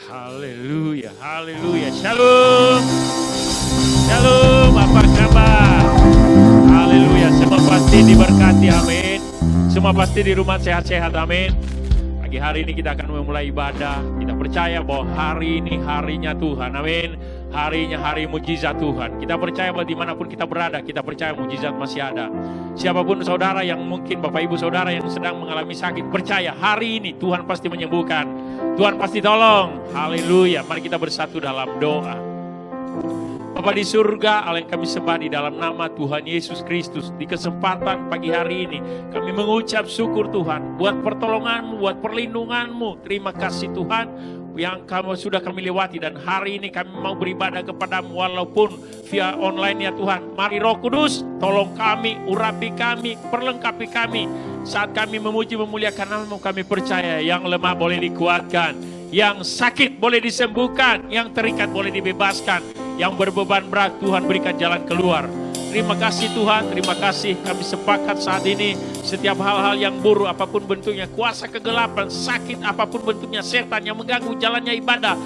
Haleluya, haleluya. Shalom. Shalom, apa kabar? Haleluya, semua pasti diberkati, amin. Semua pasti di rumah sehat-sehat, amin. Pagi hari ini kita akan memulai ibadah. Kita percaya bahwa hari ini harinya Tuhan, amin. Harinya hari mujizat Tuhan. Kita percaya bahwa dimanapun kita berada, kita percaya mujizat masih ada. Siapapun saudara yang mungkin Bapak Ibu saudara yang sedang mengalami sakit, percaya hari ini Tuhan pasti menyembuhkan. Tuhan pasti tolong. Haleluya. Mari kita bersatu dalam doa. Bapa di surga, Allah yang kami sembah di dalam nama Tuhan Yesus Kristus. Di kesempatan pagi hari ini kami mengucap syukur Tuhan buat pertolongan-Mu, buat perlindungan-Mu. Terima kasih Tuhan yang sudah kami lewati, dan hari ini kami mau beribadah kepada-Mu walaupun via online ya Tuhan. Mari Roh Kudus tolong kami, urapi kami, perlengkapi kami. Saat kami memuji memuliakan nama-Mu, kami percaya yang lemah boleh dikuatkan, yang sakit boleh disembuhkan, yang terikat boleh dibebaskan, yang berbeban berat Tuhan berikan jalan keluar. Terima kasih Tuhan, terima kasih. Kami sepakat saat ini setiap hal-hal yang buruk apapun bentuknya, kuasa kegelapan, sakit apapun bentuknya, setan yang mengganggu jalannya ibadah,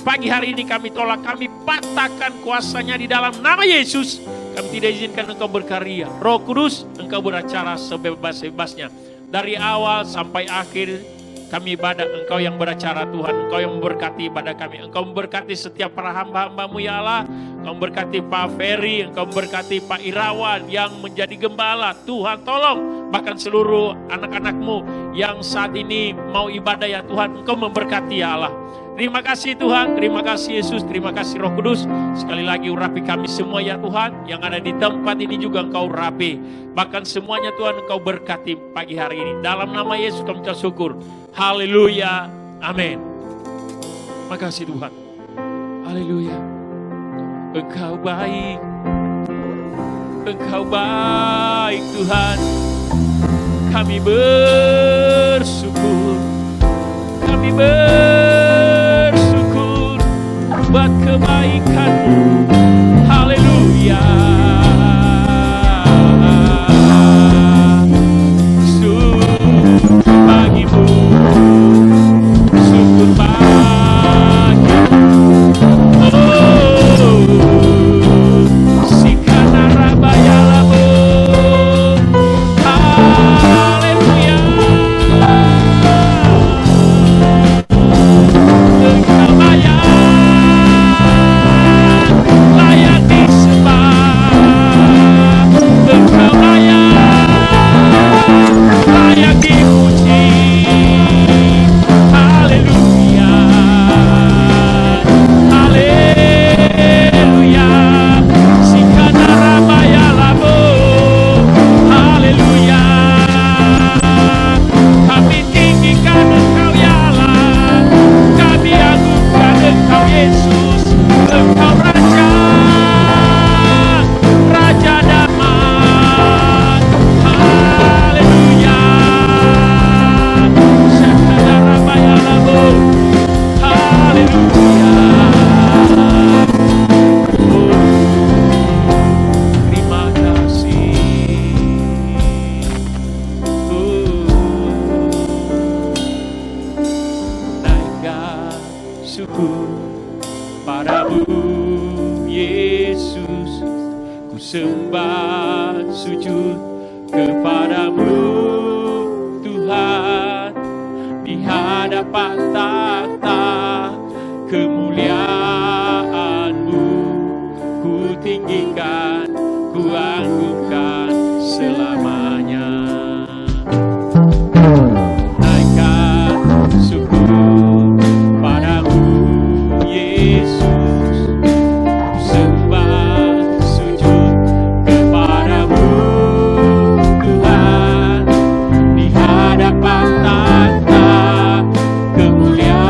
pagi hari ini kami tolak, kami patahkan kuasanya di dalam nama Yesus. Kami tidak izinkan Engkau berkarya. Roh Kudus, Engkau beracara sebebas-bebasnya. Dari awal sampai akhir kami ibadah, Engkau yang beracara Tuhan. Engkau yang memberkati ibadah kami. Engkau memberkati setiap para hamba-hamba-Mu ya Allah. Engkau memberkati Pak Ferry, Engkau memberkati Pak Irawan yang menjadi gembala. Tuhan tolong, bahkan seluruh anak-anak-Mu yang saat ini mau ibadah ya Tuhan. Engkau memberkati ya Allah. Terima kasih Tuhan, terima kasih Yesus, terima kasih Roh Kudus. Sekali lagi urapi kami semua ya Tuhan. Yang ada di tempat ini juga Engkau urapi. Bahkan semuanya Tuhan Engkau berkati pagi hari ini. Dalam nama Yesus kami ucap syukur. Haleluya, amin. Terima kasih Tuhan. Haleluya. Engkau baik, Engkau baik Tuhan. Kami bersyukur, kami bersyukur buat kebaikan-Mu. Haleluya. Syukur bagimu, syukur bagimu. Sikana rabaya labo. Haleluya. Engkau layak, layak disembah. Engkau layak, layak dipuji. Haleluya, haleluya. Sikana rabaya labo. Haleluya. Kami tinggikan Engkau ya Allah, kami agungkan Engkau Yesus. Engkau Raja, Raja damai. Haleluya. Sikana rabaya labo. Haleluya. Terima kasih. Naikkan syukur padamu Yesus. Ku sembah sujud kepadamu Tuhan. Di hadapan takhta kemuliaan-Mu, ku tinggikan, ku agungkan selamanya. Naikkan syukur padamu Yesus. Ku sembah sujud kepadamu Tuhan. Di hadapan takhta kemuliaan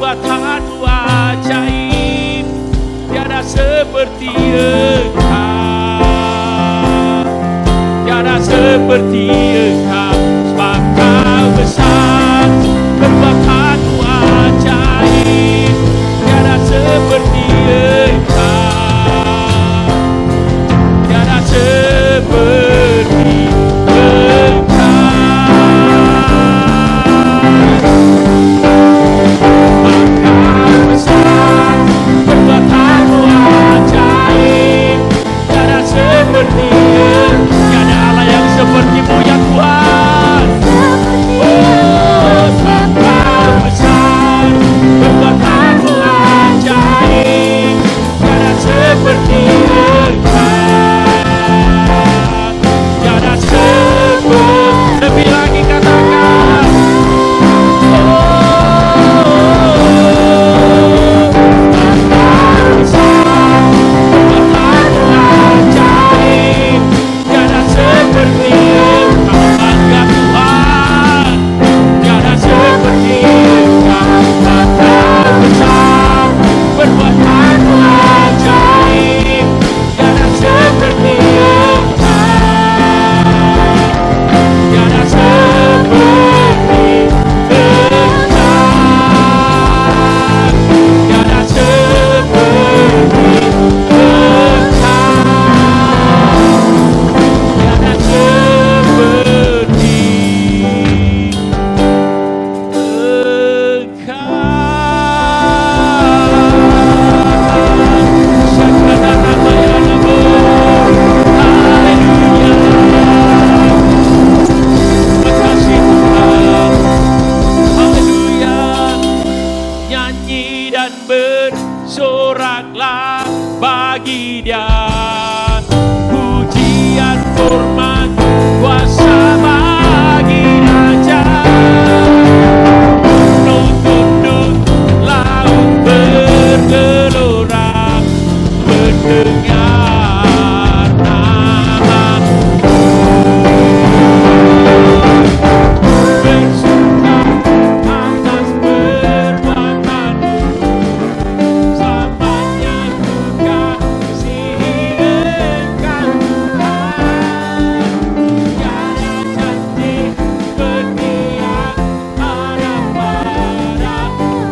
perbuatanmu ajaib, tiada seperti Engkau, tiada seperti Engkau, sebab Kau besar, perbuatanmu ajaib, tiada seperti Engkau, tiada seperti tiada Allah yang seperti-Mu ya Tuhan. Oh, Kau besar, perbuatanmu ajaib, tiada seperti Engkau, tiada seperti. Lebih lagi katakan, bersoraklah bagi Dia, pujian, hormat, kuasa bagi Raja. Gunung-gunung laut bergelora mendengar nama-Mu, bersuka atas perbuatan-Mu. Selamanya ku kasihi Engkau Tuhan, tiada janji seperti yang ada padamu.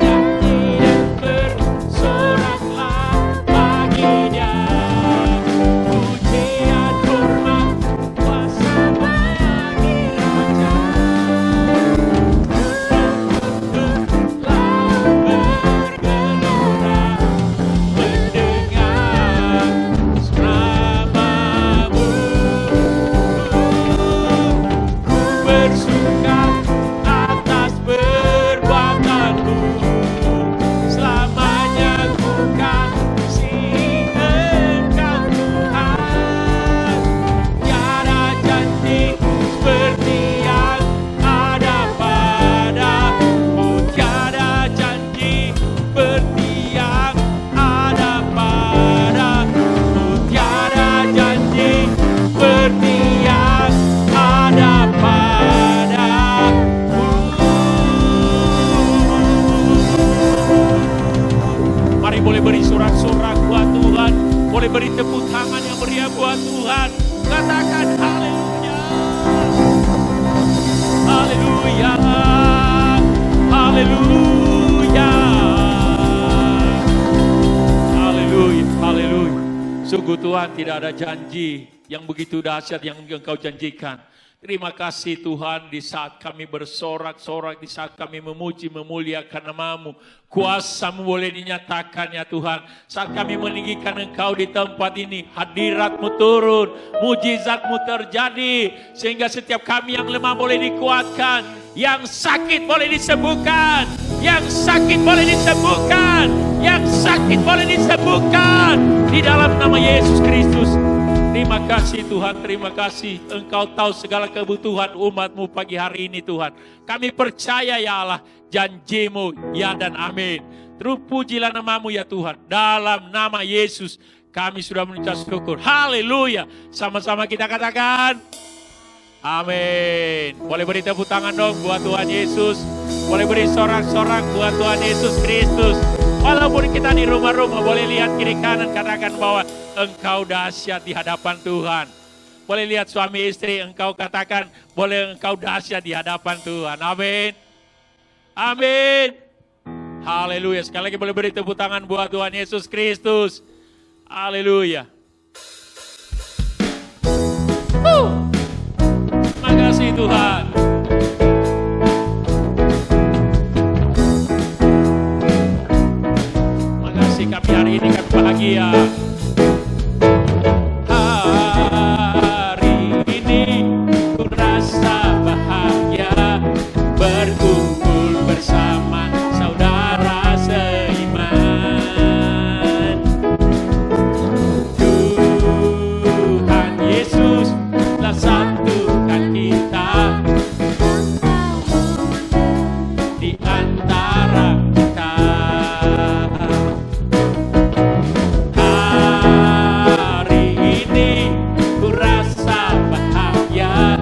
Nyanyi dan bersoraklah bagi Dia, pujian, hormat, kuasa bagi Raja. Gunung-gunung laut bergelora mendengar namamu. Ku bersuka atas perbuatanmu, selamanya ku kasihi Engkau Tuhan, tiada janji seperti yang ada padamu, tiada janji seperti yang ada padamu, tiada janji seperti yang ada padamu. Mari boleh beri sorak-sorak buat Tuhan, boleh beri tepuk tangan yang meriah buat Tuhan. Katakan haleluya, haleluya, haleluya, haleluya, haleluya. Sungguh Tuhan, tidak ada janji yang begitu dahsyat yang Engkau janjikan. Terima kasih Tuhan, di saat kami bersorak-sorak, di saat kami memuji, memuliakan nama-Mu, kuasa-Mu boleh dinyatakan ya Tuhan. Saat kami meninggikan Engkau di tempat ini, hadirat-Mu turun, mujizat-Mu terjadi, sehingga setiap kami yang lemah boleh dikuatkan, yang sakit boleh disembuhkan, yang sakit boleh disembuhkan, yang sakit boleh disembuhkan, di dalam nama Yesus Kristus. Terima kasih Tuhan, terima kasih. Engkau tahu segala kebutuhan umat-Mu pagi hari ini Tuhan. Kami percaya ya Allah, janji-Mu ya dan amin. Terpujilah nama-Mu ya Tuhan. Dalam nama Yesus kami sudah mengucap syukur. Haleluya. Sama-sama kita katakan Amin. Boleh beri tepuk tangan dong buat Tuhan Yesus. Boleh beri sorak-sorak buat Tuhan Yesus Kristus. Walaupun kita di rumah-rumah, boleh lihat kiri kanan, katakan bahwa engkau dahsyat di hadapan Tuhan. Boleh lihat suami istri, engkau katakan boleh engkau dahsyat di hadapan Tuhan. Amin. Amin. Haleluya. Sekali lagi boleh beri tepuk tangan buat Tuhan Yesus Kristus. Haleluya. Makasih Tuhan. Makasih kami hari ini kami bahagia. Hari ini ku rasa bahagia berkumpul bersama saudara seiman. Tuhan Yesus telah satukan kita di antara kita. Hari ini ku rasa bahagia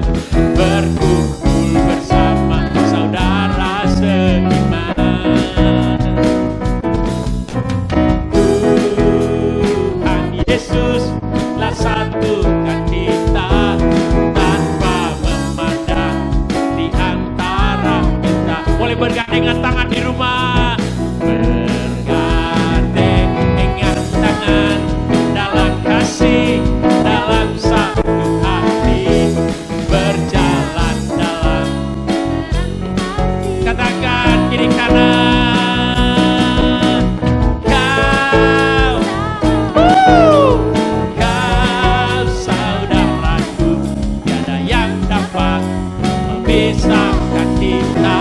berkumpul bersama saudara seiman. Tuhan Yesus telah satukan kita tanpa memandang di antara kita. Boleh bergandengan tangan di rumah. Bergandengan tangan dalam kasih, dalam satu hati, berjalan dalam. Katakan kiri kanan. Kau saudaraku, tiada yang dapat memisahkan kita.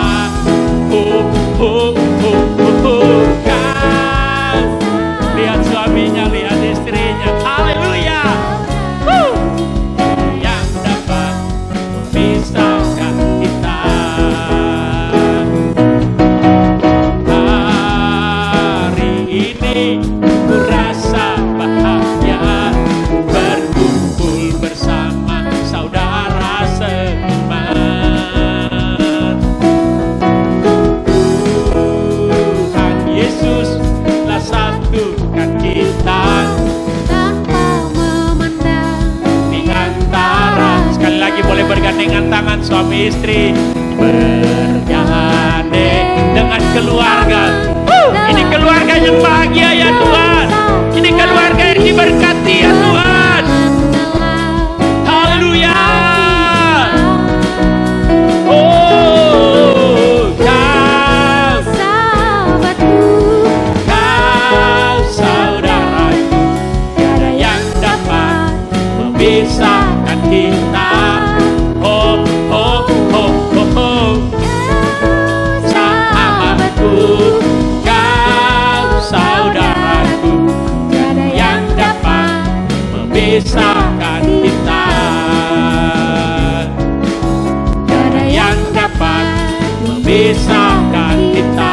Kau lihat suaminya, lihat istrinya. Haleluya. Yang dapat memisahkan kita. Hari ini ku rasa bahagia berkumpul bersama saudara seiman. Tuhan Yesus telah satukan kita tanpa memandang di antara. Sekali lagi boleh bergandengan tangan suami istri. Bergandeng dengan keluarga. Ini keluarga yang bahagia ya Tuhan. Ini keluarga yang diberkati ya Tuhan. Haleluya. Oh, kau sahabatku, kau saudaraku, tiada yang dapat memisahkan kita. Oh, oh, oh, oh, oh. Sahabatku, kau saudaraku, tiada yang dapat memisahkan kita. Tiada yang dapat memisahkan kita.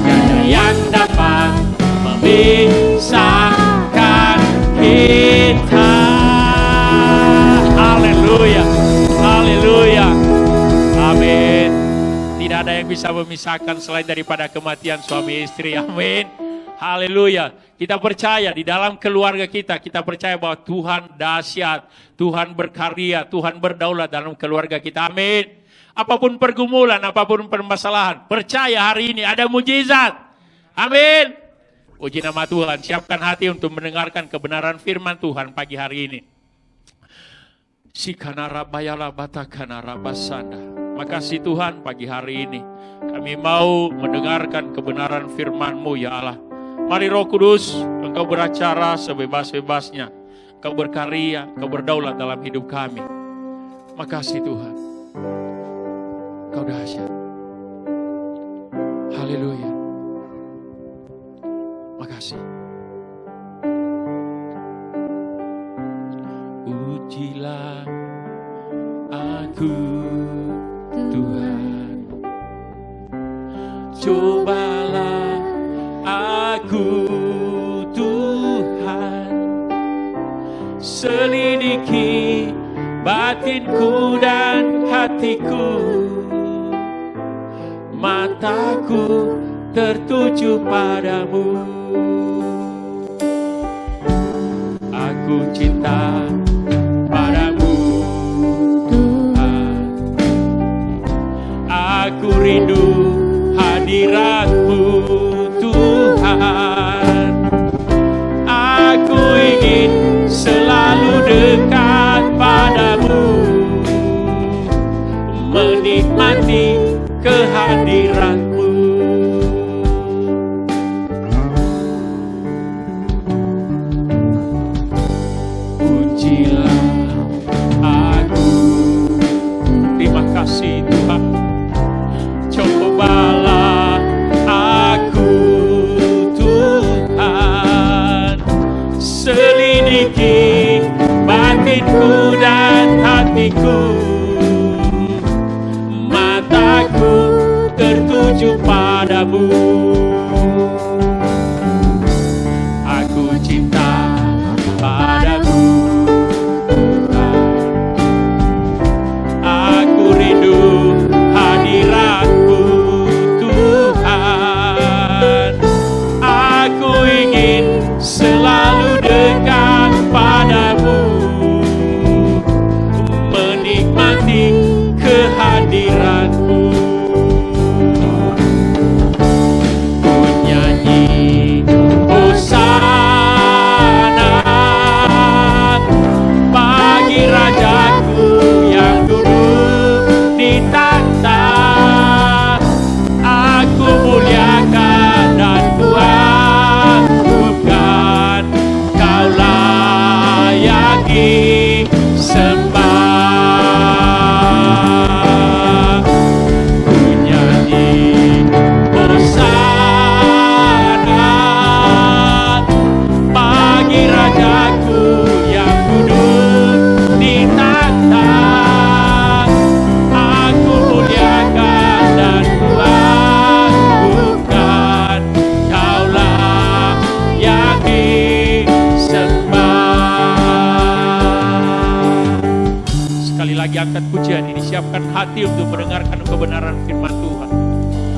Tiada yang dapat memisahkan kita. Haleluya. Haleluya. Amin. Tidak ada yang bisa memisahkan selain daripada kematian suami istri. Amin. Haleluya. Kita percaya di dalam keluarga kita percaya bahwa Tuhan dahsyat, Tuhan berkarya, Tuhan berdaulat dalam keluarga kita. Amin. Apapun pergumulan, apapun permasalahan, percaya hari ini ada mujizat. Amin. Puji nama Tuhan. Siapkan hati untuk mendengarkan kebenaran firman Tuhan pagi hari ini. Sikanarabayala batakanarabasanda. Makasih Tuhan pagi hari ini. Kami mau mendengarkan kebenaran firman-Mu ya Allah. Mari Roh Kudus, Engkau beracara sebebas-bebasnya. Engkau berkarya, Engkau berdaulat dalam hidup kami. Makasih Tuhan. Engkau dahsyat. Haleluya. Makasih. Ujilah aku Tuhan, cobalah aku Tuhan, selidiki selidiki batinku dan hatiku, mataku tertuju padamu. Aku cinta padamu Tuhan, aku rindu hadirat-Mu Tuhan. Aku ingin selalu dekat padamu, menikmati kehadiran-Mu. Pujilah aku, terima kasih Tuhan. Cobalah aku Tuhan, selidiki batinku dan hatiku, mataku tertuju padamu. Aku cinta padamu Tuhan, aku rindu hadirat-Mu Tuhan. Aku ingin selalu dekat padamu, menikmati kehadiran-Mu. Ku nyanyi hosana bagi Rajaku yang duduk di takhta. Aku muliakan dan kuagungkan, Kau layaki sembah. Ku nyanyi hosana bagi Rajaku yang duduk di takhta. Aku muliakan dan kuagungkan, Kau layaki sembah. Sekali lagi angkat pujian ini, siapkan hati untuk mendengarkan kebenaran firman Tuhan.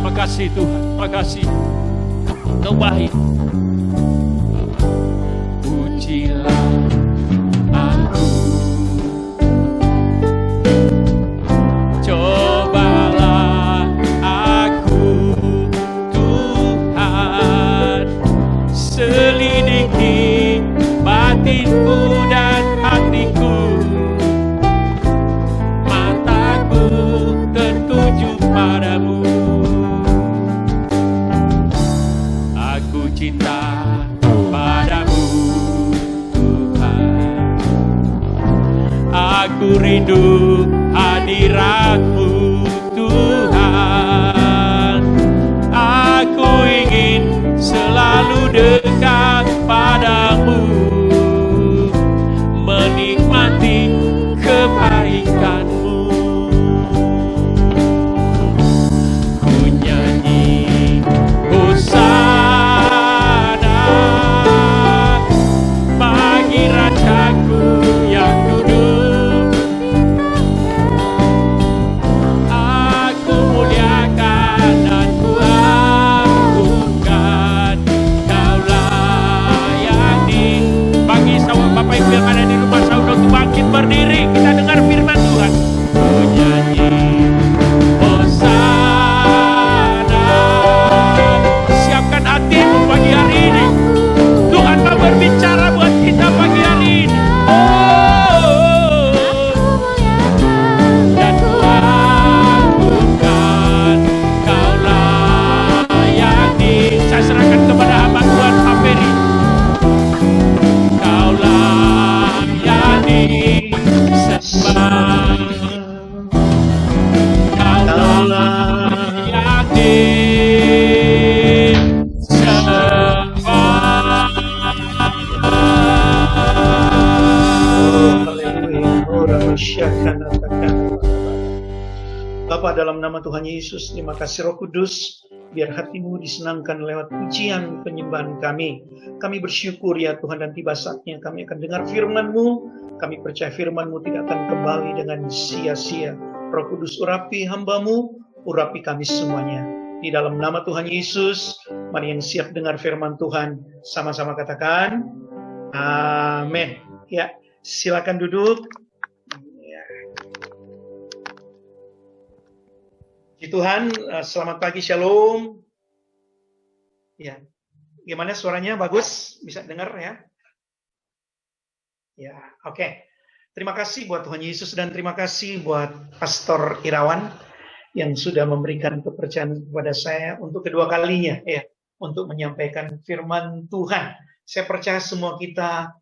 Makasih Tuhan, makasih. Kau baik. Pujilah aku, cobalah aku Tuhan, selidiki batinku dan hatiku, mataku tertuju padamu. Aku cinta padamu Tuhan, aku rindu hadirat-Mu Tuhan. Aku ingin selalu dekat padamu, menikmati kebaikan-Mu. Ku nyanyi hosana bagi Rajaku yang duduk. Aku muliakan dan kuagungkan, Kau layani. Bagi saudara Bapak Ibu yang ada di rumah saudara untuk bangkit berdiri, kita dengar firman Tuhan. Ku nyanyi hosana. Siapkan hatimu pagi hari ini, Tuhan mau berbicara buat kita pagi hari ini. Dan kuagungkan, Kau layani. Saya serahkan kepada hamba Tuhan Paperi. Kau layani sembah, Kau layani Bapa, dalam nama Tuhan Yesus, terima kasih Roh Kudus, biar hatimu disenangkan lewat pujian penyembahan kami. Kami bersyukur ya Tuhan, dan tiba saatnya kami akan dengar firman-Mu. Kami percaya firman-Mu tidak akan kembali dengan sia-sia. Roh Kudus, urapi hamba-Mu, urapi kami semuanya. Di dalam nama Tuhan Yesus, mari yang siap dengar firman Tuhan, sama-sama katakan, amin. Ya, silakan duduk. Puji Tuhan, selamat pagi, shalom. Ya, gimana suaranya? Bagus? Bisa dengar ya? Ya, oke. Terima kasih buat Tuhan Yesus dan terima kasih buat Pastor Irawan yang sudah memberikan kepercayaan kepada saya untuk kedua kalinya ya, untuk menyampaikan firman Tuhan. Saya percaya semua kita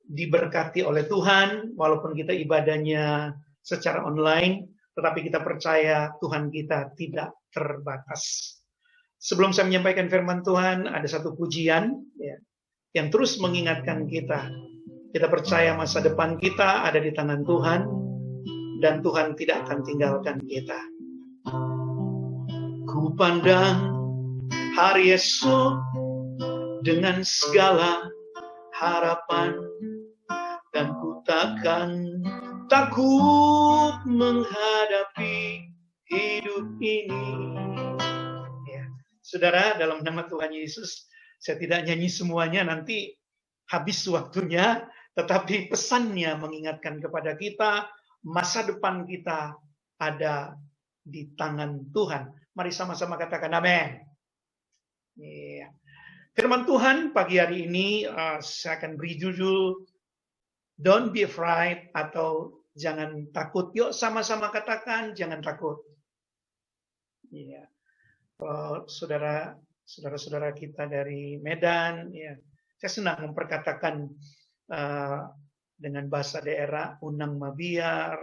diberkati oleh Tuhan, walaupun kita ibadahnya secara online, tetapi kita percaya Tuhan kita tidak terbatas. Sebelum saya menyampaikan firman Tuhan, ada satu pujian ya, yang terus mengingatkan kita. Kita percaya masa depan kita ada di tangan Tuhan, dan Tuhan tidak akan tinggalkan kita. Ku pandang hari esok dengan segala harapan, dan ku takkan takut menghadapi hidup ini. Ya, saudara, dalam nama Tuhan Yesus, saya tidak nyanyi semuanya, nanti habis waktunya, tetapi pesannya mengingatkan kepada kita, masa depan kita ada di tangan Tuhan. Mari sama-sama katakan amin. Ya. Firman Tuhan pagi hari ini, saya akan beri judul, Don't be afraid, atau jangan takut. Yuk sama-sama katakan jangan takut. Ya. Saudara-saudara kita dari Medan, ya, saya senang memperkatakan dengan bahasa daerah Unang Mabiar,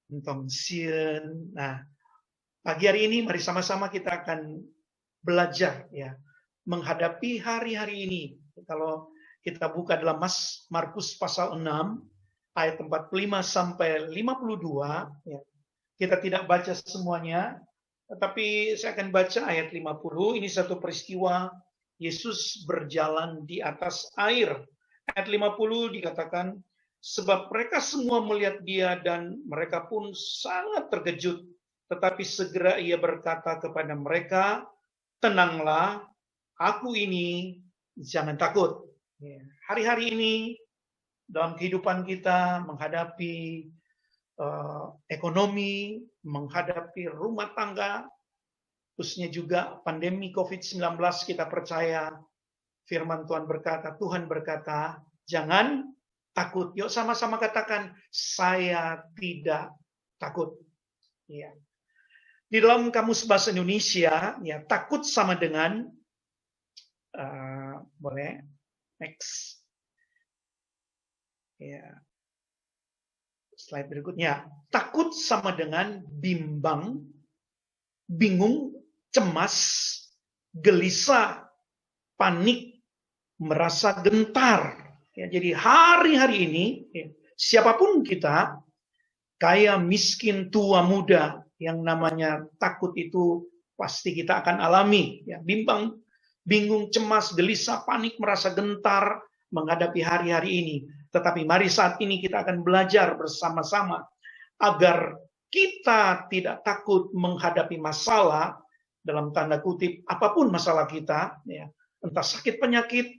Entong Sien. Nah, pagi hari ini mari sama-sama kita akan belajar ya menghadapi hari-hari ini. Kalau kita buka dalam Markus pasal 6 ayat 45 sampai 52 ya. Kita tidak baca semuanya, tetapi saya akan baca ayat 50. Ini satu peristiwa Yesus berjalan di atas air. Ayat 50 dikatakan, sebab mereka semua melihat dia dan mereka pun sangat terkejut. Tetapi segera ia berkata kepada mereka, tenanglah, aku ini, jangan takut. Hari-hari ini dalam kehidupan kita menghadapi ekonomi, menghadapi rumah tangga, khususnya juga pandemi COVID-19, kita percaya firman Tuhan berkata, Tuhan berkata, jangan takut. Yuk sama-sama katakan, saya tidak takut. Ya. Di dalam Kamus Bahasa Indonesia, ya, takut sama dengan, boleh, next. Ya. Slide berikutnya. Takut sama dengan bimbang, bingung, cemas, gelisah, panik, merasa gentar. Ya, jadi hari-hari ini, ya, siapapun kita, kaya, miskin, tua, muda, yang namanya takut itu pasti kita akan alami. Ya, bimbang, bingung, cemas, gelisah, panik, merasa gentar menghadapi hari-hari ini. Tetapi mari saat ini kita akan belajar bersama-sama agar kita tidak takut menghadapi masalah, dalam tanda kutip, apapun masalah kita, ya, entah sakit penyakit,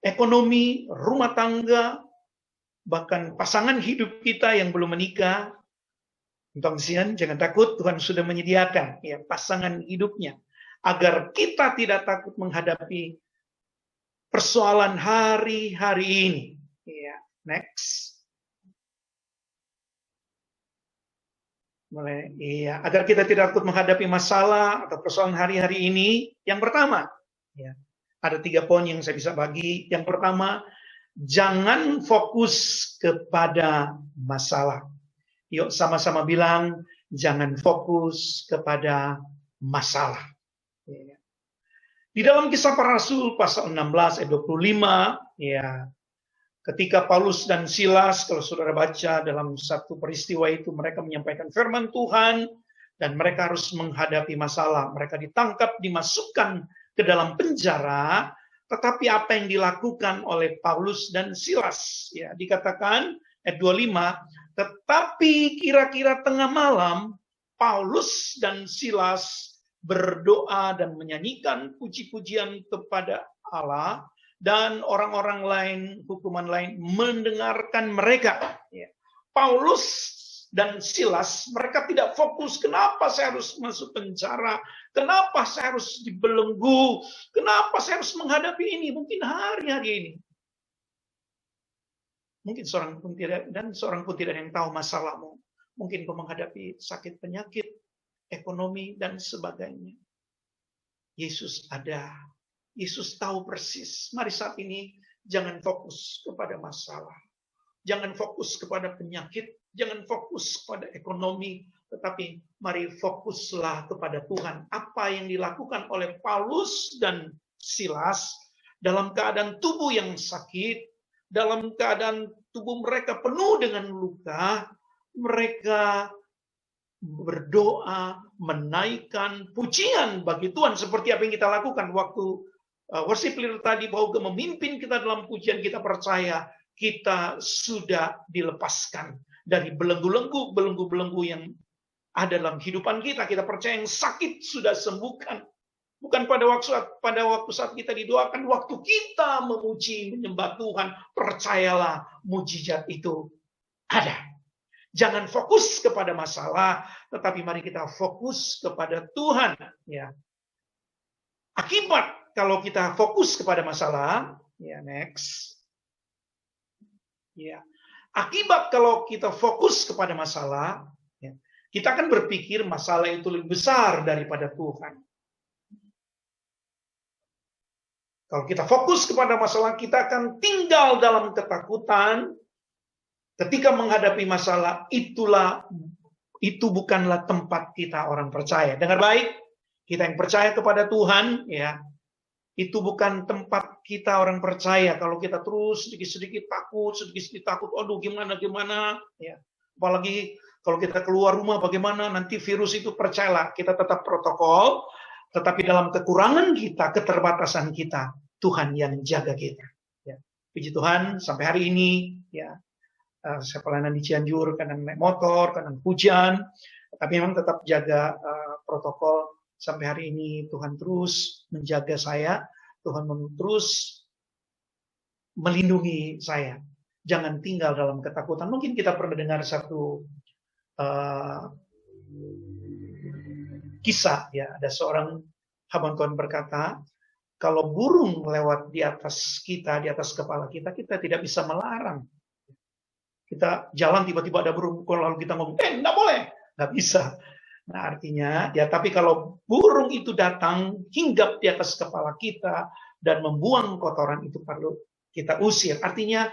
ekonomi, rumah tangga, bahkan pasangan hidup kita yang belum menikah. Jangan takut, Tuhan sudah menyediakan ya pasangan hidupnya. Agar kita tidak takut menghadapi persoalan hari-hari ini. Ya, next. Mulai, iya, agar kita tidak takut menghadapi masalah atau persoalan hari-hari ini. Yang pertama, ya, ada 3 poin yang saya bisa bagi. Yang pertama, jangan fokus kepada masalah. Yuk sama-sama bilang, jangan fokus kepada masalah. Di dalam Kisah Para Rasul pasal 16 ayat 25, ya, ketika Paulus dan Silas, kalau saudara baca dalam satu peristiwa itu, mereka menyampaikan firman Tuhan, dan mereka harus menghadapi masalah. Mereka ditangkap, dimasukkan ke dalam penjara, tetapi apa yang dilakukan oleh Paulus dan Silas? Ya, dikatakan ayat 25, tetapi kira-kira tengah malam, Paulus dan Silas berdoa dan menyanyikan puji-pujian kepada Allah, dan orang-orang lain, hukuman lain, mendengarkan mereka. Ya. Paulus dan Silas, mereka tidak fokus, kenapa saya harus masuk penjara, kenapa saya harus dibelenggu, kenapa saya harus menghadapi ini, mungkin hari-hari ini. Mungkin seorang pun tidak yang tahu masalahmu. Mungkin kau menghadapi sakit penyakit, ekonomi, dan sebagainya. Yesus ada. Yesus tahu persis. Mari saat ini jangan fokus kepada masalah. Jangan fokus kepada penyakit. Jangan fokus kepada ekonomi. Tetapi mari fokuslah kepada Tuhan. Apa yang dilakukan oleh Paulus dan Silas dalam keadaan tubuh yang sakit, dalam keadaan tubuh mereka penuh dengan luka, mereka berdoa, menaikkan pujian bagi Tuhan seperti apa yang kita lakukan waktu worship leader tadi bahwa memimpin kita dalam pujian. Kita percaya kita sudah dilepaskan dari belenggu yang ada dalam kehidupan kita. Kita percaya yang sakit sudah sembuhkan. Bukan pada waktu saat kita didoakan, waktu kita memuji, menyembah Tuhan, percayalah mujizat itu ada. Jangan fokus kepada masalah, tetapi mari kita fokus kepada Tuhan. Ya. Akibat kalau kita fokus kepada masalah, ya next. Ya. Akibat kalau kita fokus kepada masalah, ya, kita akan berpikir masalah itu lebih besar daripada Tuhan. Kalau kita fokus kepada masalah, kita akan tinggal dalam ketakutan. Ketika menghadapi masalah, itu bukanlah tempat kita orang percaya. Dengar baik, kita yang percaya kepada Tuhan, ya, itu bukan tempat kita orang percaya. Kalau kita terus sedikit-sedikit takut, aduh gimana, ya. Apalagi kalau kita keluar rumah, bagaimana nanti virus itu, percayalah, kita tetap protokol. Tetapi dalam kekurangan kita, keterbatasan kita, Tuhan yang jaga kita. Ya. Puji Tuhan, sampai hari ini, ya, saya pelayanan di Cianjur, kadang naik motor, kadang hujan, tapi memang tetap jaga protokol. Sampai hari ini Tuhan terus menjaga saya, Tuhan terus melindungi saya. Jangan tinggal dalam ketakutan. Mungkin kita pernah dengar satu kisah, ya, ada seorang hamba Tuhan berkata, kalau burung lewat di atas kita, di atas kepala kita, kita tidak bisa melarang. Kita jalan tiba-tiba ada burung, lalu kita ngomong, enggak boleh, nggak bisa. Nah artinya, ya tapi kalau burung itu datang, hinggap di atas kepala kita, dan membuang kotoran, itu perlu kita usir. Artinya,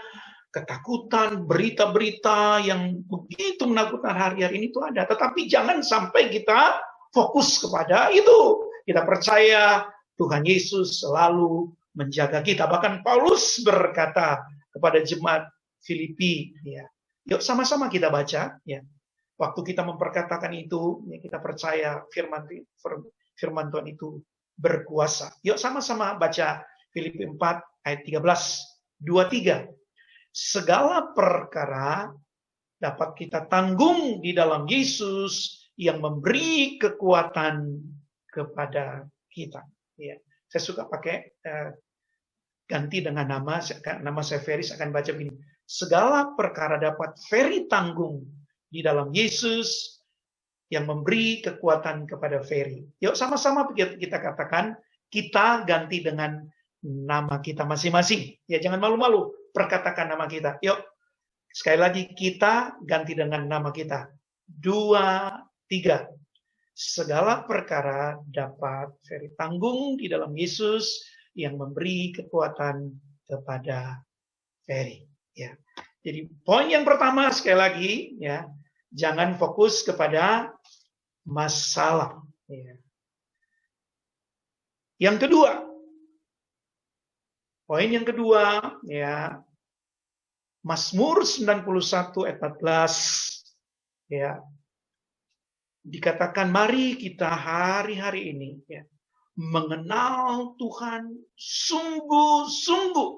ketakutan, berita-berita yang begitu menakutkan hari-hari ini itu ada. Tetapi jangan sampai kita fokus kepada itu. Kita percaya Tuhan Yesus selalu menjaga kita. Bahkan Paulus berkata kepada jemaat Filipi, ya, yuk sama-sama kita baca, ya. Waktu kita memperkatakan itu, ya, kita percaya firman Tuhan itu berkuasa. Yuk sama-sama baca Filipi 4 ayat 13, 23. Segala perkara dapat kita tanggung di dalam Yesus yang memberi kekuatan kepada kita. Ya, saya suka pakai ganti dengan nama saya Ferry, akan baca begini. Segala perkara dapat Ferry tanggung di dalam Yesus yang memberi kekuatan kepada Ferry. Yuk sama-sama kita katakan, kita ganti dengan nama kita masing-masing. Ya jangan malu-malu, perkatakan nama kita. Yuk, sekali lagi kita ganti dengan nama kita. 2, 3. Segala perkara dapat Ferry tanggung di dalam Yesus yang memberi kekuatan kepada Ferry. Ya. Jadi poin yang pertama sekali lagi, ya, jangan fokus kepada masalah. Ya. Yang kedua, poin yang kedua, ya, Mazmur 91 ayat 14, ya. dikatakan mari kita hari-hari ini ya, mengenal Tuhan sungguh-sungguh.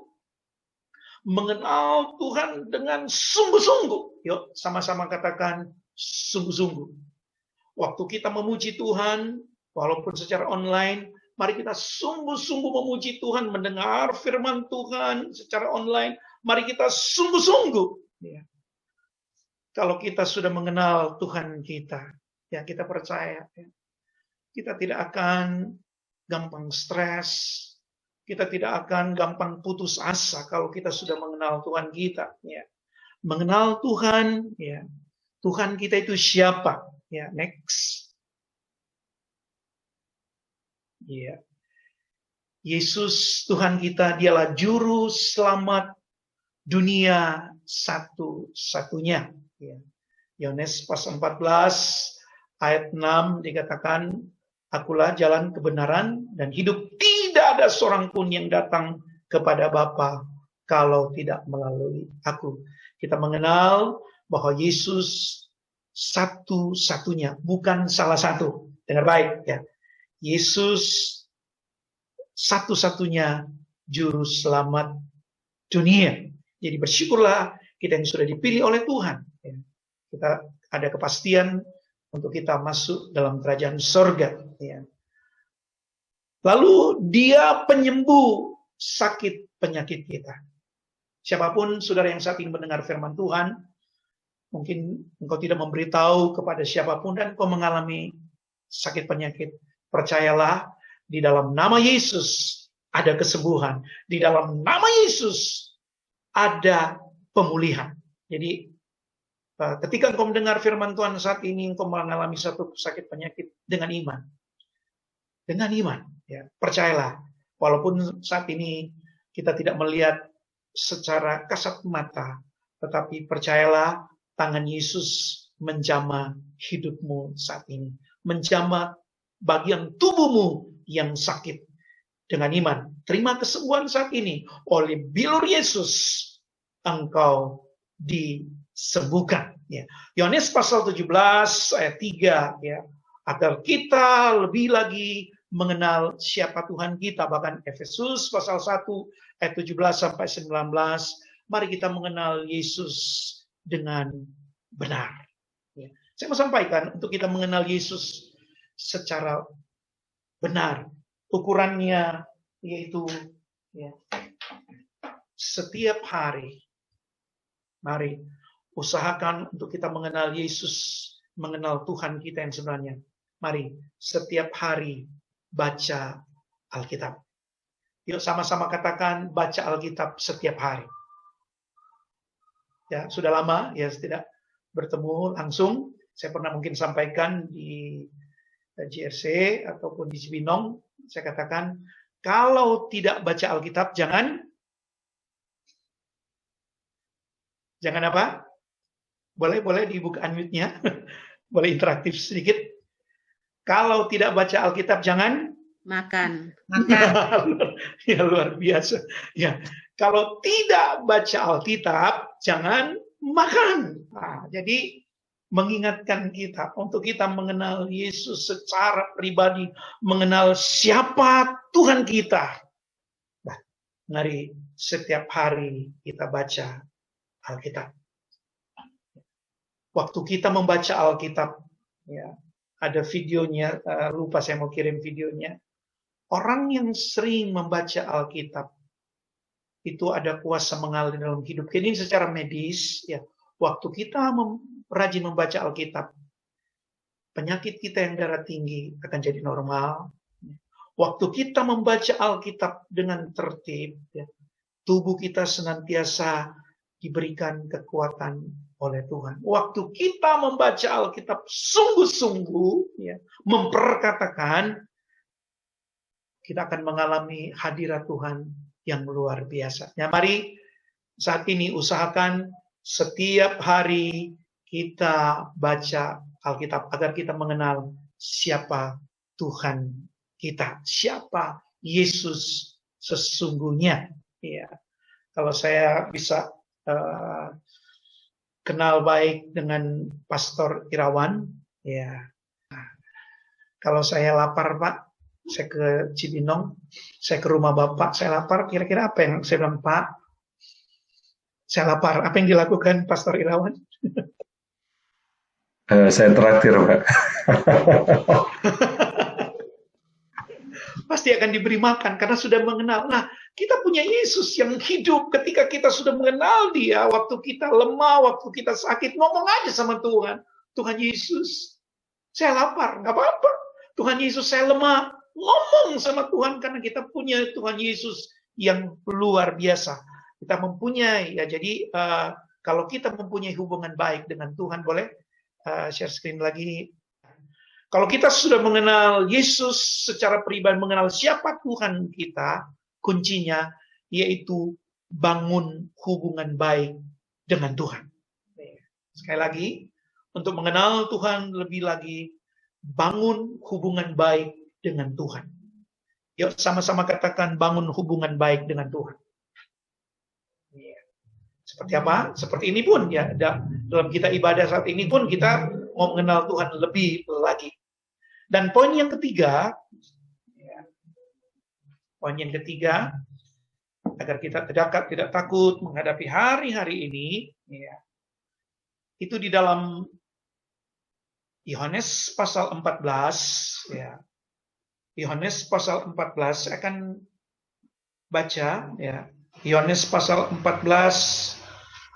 Mengenal Tuhan dengan sungguh-sungguh. Yuk sama-sama katakan sungguh-sungguh. Waktu kita memuji Tuhan, walaupun secara online, mari kita sungguh-sungguh memuji Tuhan, mendengar firman Tuhan secara online. Mari kita sungguh-sungguh. Ya. Kalau kita sudah mengenal Tuhan kita, ya kita percaya, ya, kita tidak akan gampang stres, kita tidak akan gampang putus asa kalau kita sudah mengenal Tuhan kita. Ya. Mengenal Tuhan, ya, Tuhan kita itu siapa? Ya, next. Ya. Yesus Tuhan kita, dialah juru selamat dunia satu-satunya. Ya. Yohanes pasal 14 ayat 6 dikatakan, akulah jalan kebenaran dan hidup. Tidak ada seorang pun yang datang kepada Bapa kalau tidak melalui aku. Kita mengenal bahwa Yesus satu-satunya, bukan salah satu. Dengar baik ya. Yesus satu-satunya juru selamat dunia. Jadi bersyukurlah kita yang sudah dipilih oleh Tuhan. Kita ada kepastian untuk kita masuk dalam kerajaan sorga. Lalu dia penyembuh sakit penyakit kita. Siapapun saudara yang saat ini mendengar firman Tuhan, mungkin engkau tidak memberitahu kepada siapapun dan engkau mengalami sakit penyakit. Percayalah, di dalam nama Yesus ada kesembuhan. Di dalam nama Yesus ada pemulihan. Jadi ketika engkau mendengar firman Tuhan saat ini, engkau mengalami satu sakit penyakit dengan iman. Dengan iman, ya, percayalah. Walaupun saat ini kita tidak melihat secara kasat mata, tetapi percayalah, tangan Yesus menjamah hidupmu saat ini. Menjamah bagian tubuhmu yang sakit dengan iman. Terima kesembuhan saat ini. Oleh bilur Yesus, engkau disembuhkan. Ya. Yohanes pasal 17 ayat 3. Ya. Agar kita lebih lagi mengenal siapa Tuhan kita. Bahkan Efesus pasal 1 ayat 17 sampai 19. Mari kita mengenal Yesus dengan benar. Ya. Saya mau sampaikan, untuk kita mengenal Yesus secara benar, ukurannya yaitu ya, setiap hari. Mari usahakan untuk kita mengenal Yesus, mengenal Tuhan kita yang sebenarnya. Mari setiap hari baca Alkitab. Yuk sama-sama katakan baca Alkitab setiap hari. Ya, sudah lama ya tidak bertemu langsung. Saya pernah mungkin sampaikan di JRC ataupun di Cibinong, saya katakan kalau tidak baca Alkitab jangan apa? Boleh dibuka unmute-nya. Boleh interaktif sedikit. Kalau tidak baca Alkitab jangan Makan. Ya luar biasa. Ya, kalau tidak baca Alkitab jangan makan. Nah, jadi mengingatkan kita untuk kita mengenal Yesus secara pribadi, mengenal siapa Tuhan kita. Nah, mari setiap hari kita baca Alkitab. Waktu kita membaca Alkitab, ya, ada videonya, lupa saya mau kirim videonya. Orang yang sering membaca Alkitab itu ada kuasa mengalir dalam hidup. Ini secara medis, ya. Waktu kita rajin membaca Alkitab, penyakit kita yang darah tinggi akan jadi normal. Waktu kita membaca Alkitab dengan tertib, ya, tubuh kita senantiasa diberikan kekuatan oleh Tuhan. Waktu kita membaca Alkitab sungguh-sungguh, ya, memperkatakan, kita akan mengalami hadirat Tuhan yang luar biasa. Ya, mari saat ini usahakan setiap hari kita baca Alkitab agar kita mengenal siapa Tuhan kita, siapa Yesus sesungguhnya. Ya, kalau saya bisa kenal baik dengan Pastor Irawan, ya, Kalau saya lapar, Pak, saya ke Cibinong, saya ke rumah Bapak, saya lapar, kira-kira apa yang saya bilang, Pak? Saya lapar. Apa yang dilakukan Pastor Irawan? Saya traktir, Pak. Pasti akan diberi makan karena sudah mengenal. Nah, kita punya Yesus yang hidup ketika kita sudah mengenal Dia. Waktu kita lemah, waktu kita sakit, ngomong aja sama Tuhan. Tuhan Yesus, saya lapar, nggak apa-apa. Tuhan Yesus, saya lemah. Ngomong sama Tuhan karena kita punya Tuhan Yesus yang luar biasa. Kita mempunyai, ya jadi kalau kita mempunyai hubungan baik dengan Tuhan, boleh share screen lagi. Kalau kita sudah mengenal Yesus secara pribadi, mengenal siapa Tuhan kita, kuncinya yaitu bangun hubungan baik dengan Tuhan. Sekali lagi, untuk mengenal Tuhan lebih lagi, bangun hubungan baik dengan Tuhan. Yuk sama-sama katakan bangun hubungan baik dengan Tuhan. Seperti apa? Seperti ini pun ya, dalam kita ibadah saat ini pun kita mau mengenal Tuhan lebih lagi. Dan poin yang ketiga, agar kita tidak takut menghadapi hari-hari ini, itu di dalam Yohanes pasal 14, ya. Yohanes pasal 14, saya akan baca, ya. Yohanes pasal 14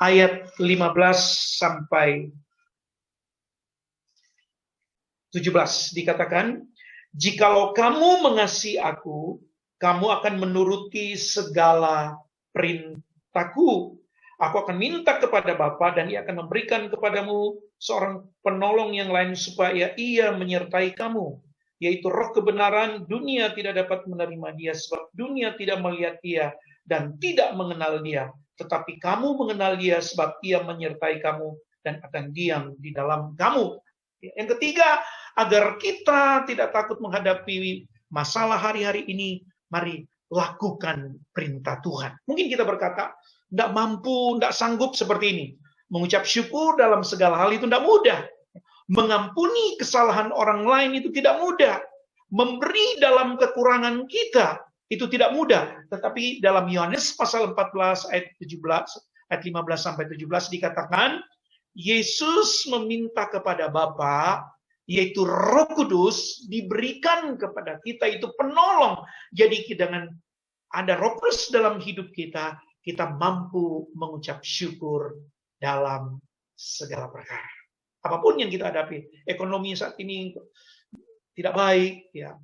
ayat 15 sampai 17 dikatakan, jikalau kamu mengasihi aku, kamu akan menuruti segala perintahku. Aku akan minta kepada Bapa dan Ia akan memberikan kepadamu seorang penolong yang lain supaya Ia menyertai kamu, yaitu Roh kebenaran. Dunia tidak dapat menerima Dia sebab dunia tidak melihat Dia dan tidak mengenal Dia. Tetapi kamu mengenal Dia sebab Ia menyertai kamu dan akan diam di dalam kamu. Yang ketiga, agar kita tidak takut menghadapi masalah hari-hari ini, mari lakukan perintah Tuhan. Mungkin kita berkata, tidak mampu, tidak sanggup seperti ini. Mengucap syukur dalam segala hal itu tidak mudah. Mengampuni kesalahan orang lain itu tidak mudah. Memberi dalam kekurangan kita itu tidak mudah. Tetapi dalam Yohanes pasal 14 ayat 17, ayat 15 sampai 17 dikatakan, Yesus meminta kepada Bapa, yaitu Roh Kudus, diberikan kepada kita, itu penolong. Jadi dengan ada Roh Kudus dalam hidup kita, kita mampu mengucap syukur dalam segala perkara. Apapun yang kita hadapi, ekonomi saat ini tidak baik, ya,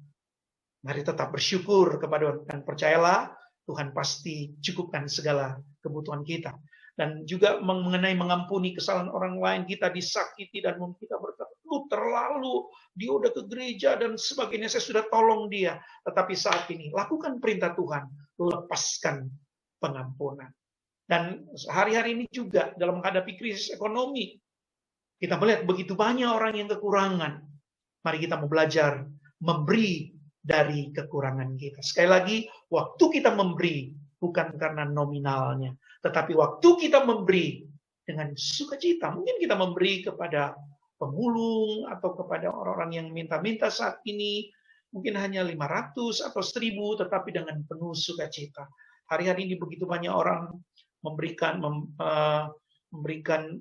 mari tetap bersyukur kepada Tuhan dan percayalah Tuhan pasti cukupkan segala kebutuhan kita. Dan juga mengenai mengampuni kesalahan orang lain, kita disakiti dan kita berkata, lu terlalu, dia udah ke gereja dan sebagainya, saya sudah tolong dia. Tetapi saat ini, lakukan perintah Tuhan, lepaskan pengampunan. Dan hari-hari ini juga dalam menghadapi krisis ekonomi, kita melihat begitu banyak orang yang kekurangan. Mari kita mau belajar memberi dari kekurangan kita. Sekali lagi, waktu kita memberi bukan karena nominalnya, tetapi waktu kita memberi dengan sukacita. Mungkin kita memberi kepada pemulung atau kepada orang-orang yang minta-minta saat ini, mungkin hanya 500 atau 1000, tetapi dengan penuh sukacita. Hari-hari ini begitu banyak orang memberikan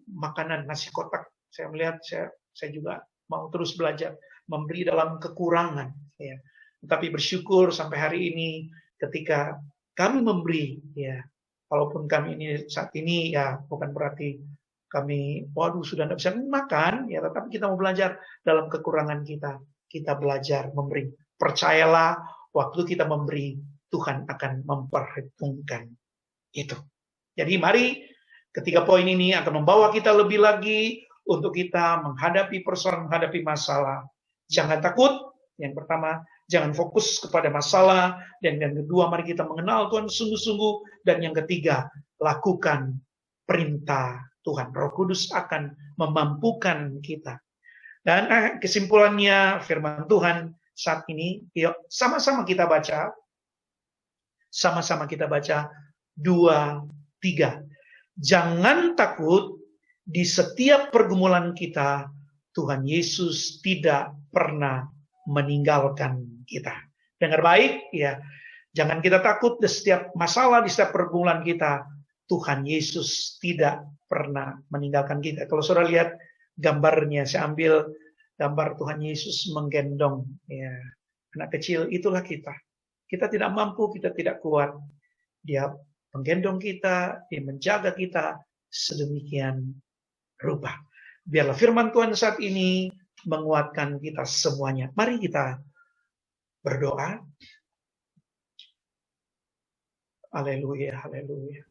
makanan nasi kotak. Saya melihat, saya juga mau terus belajar memberi dalam kekurangan. Ya. Tetapi bersyukur sampai hari ini ketika kami memberi, ya, walaupun kami ini saat ini ya bukan berarti kami, waduh sudah tidak bisa makan, ya, tetapi kita mau belajar dalam kekurangan kita belajar memberi. Percayalah, waktu kita memberi, Tuhan akan memperhitungkan itu. Jadi mari, ketiga poin ini akan membawa kita lebih lagi untuk kita menghadapi persoalan, menghadapi masalah. Jangan takut, yang pertama, jangan fokus kepada masalah. Dan yang kedua, mari kita mengenal Tuhan sungguh-sungguh. Dan yang ketiga, lakukan perintah Tuhan. Roh Kudus akan memampukan kita. Dan kesimpulannya firman Tuhan saat ini, yuk sama-sama kita baca. Sama-sama kita baca 2, 3. Jangan takut, di setiap pergumulan kita, Tuhan Yesus tidak pernah meninggalkan kita. Dengar baik, ya. Jangan kita takut di setiap masalah, di setiap pergumulan kita. Tuhan Yesus tidak pernah meninggalkan kita. Kalau saudara lihat gambarnya, saya ambil gambar Tuhan Yesus menggendong ya anak kecil, itulah kita. Kita tidak mampu, kita tidak kuat. Dia menggendong kita, dia menjaga kita sedemikian rupa. Biarlah firman Tuhan saat ini menguatkan kita semuanya. Mari kita berdoa. Haleluya, haleluya.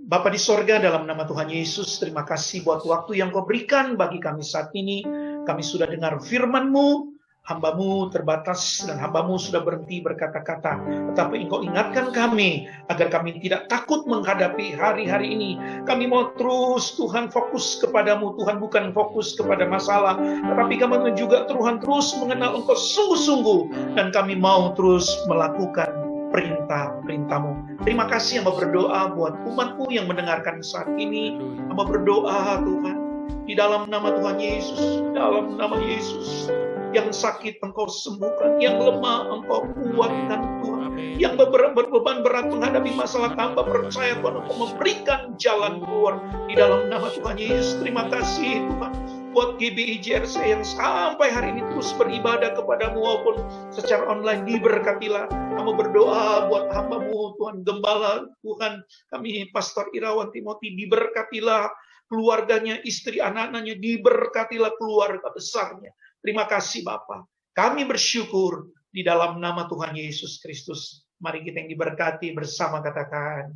Bapa di sorga, dalam nama Tuhan Yesus, terima kasih buat waktu yang Kau berikan bagi kami saat ini. Kami sudah dengar firman-Mu, hamba-Mu terbatas dan hamba-Mu sudah berhenti berkata-kata. Tetapi Engkau ingatkan kami agar kami tidak takut menghadapi hari-hari ini. Kami mau terus Tuhan fokus kepadamu. Tuhan bukan fokus kepada masalah, tetapi kami juga Tuhan terus mengenal Engkau sungguh-sungguh. Dan kami mau terus melakukan perintah-perintah-Mu. Terima kasih hamba berdoa buat umat-Mu yang mendengarkan saat ini. Hamba berdoa Tuhan, di dalam nama Tuhan Yesus, dalam nama Yesus. Yang sakit Engkau sembuhkan, yang lemah Engkau kuatkan Tuhan, yang berbeban berat menghadapi masalah, hamba percaya Tuhan Engkau memberikan jalan keluar di dalam nama Tuhan Yesus. Terima kasih Tuhan buat GBI JRC yang sampai hari ini terus beribadah kepadamu walaupun secara online. Diberkatilah. Kamu berdoa buat hamba-Mu Tuhan Gembala, Tuhan kami Pastor Irawan Timothy, diberkatilah keluarganya, istri anak-anaknya, diberkatilah keluarga besarnya. Terima kasih Bapa. Kami bersyukur di dalam nama Tuhan Yesus Kristus. Mari kita yang diberkati bersama katakan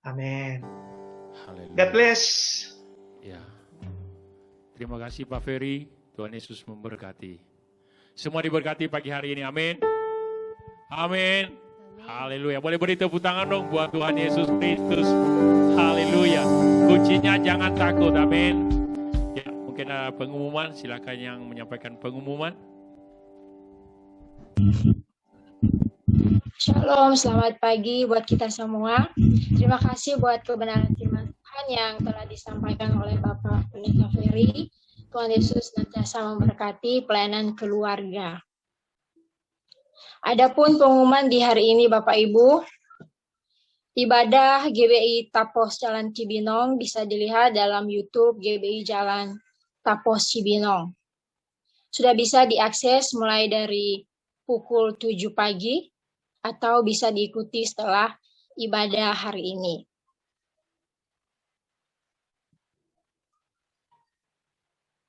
amin. God bless. Ya. Terima kasih Pak Ferry. Tuhan Yesus memberkati. Semua diberkati pagi hari ini. Amin. Amin. Haleluya. Boleh beri tepuk tangan dong buat Tuhan Yesus Kristus. Haleluya. Kuncinya jangan takut. Amin. Ya, mungkin ada pengumuman. Silakan yang menyampaikan pengumuman. Shalom, selamat pagi buat kita semua. Terima kasih buat kebenaran firman Tuhan yang telah disampaikan oleh Bapak Pendeta Ferry. Tuhan Yesus senantiasa memberkati pelayanan keluarga. Adapun pengumuman di hari ini Bapak Ibu, ibadah GBI Tapos Jalan Cibinong bisa dilihat dalam YouTube GBI Jalan Tapos Cibinong. Sudah bisa diakses mulai dari pukul 7 pagi atau bisa diikuti setelah ibadah hari ini.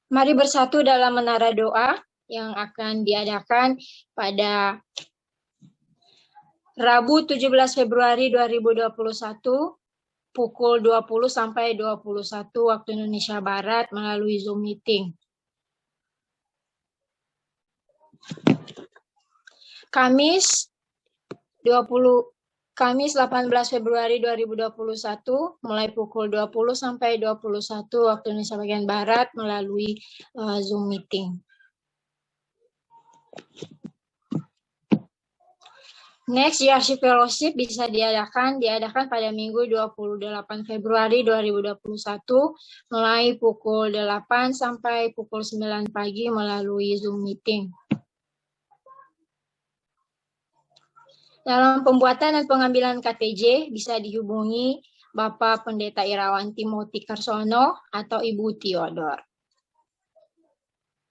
Mari bersatu dalam menara doa yang akan diadakan pada Rabu 17 Februari 2021 pukul 20 sampai 21 waktu Indonesia Barat melalui Zoom meeting. Kamis 18 Februari 2021 mulai pukul 20 sampai 21 waktu Indonesia bagian Barat melalui Zoom meeting. Next GRC Fellowship bisa diadakan pada Minggu 28 Februari 2021 mulai pukul 8 sampai pukul 9 pagi melalui Zoom meeting. Dalam pembuatan dan pengambilan KTJ bisa dihubungi Bapak Pendeta Irawan Timothy Karsono atau Ibu Theodor.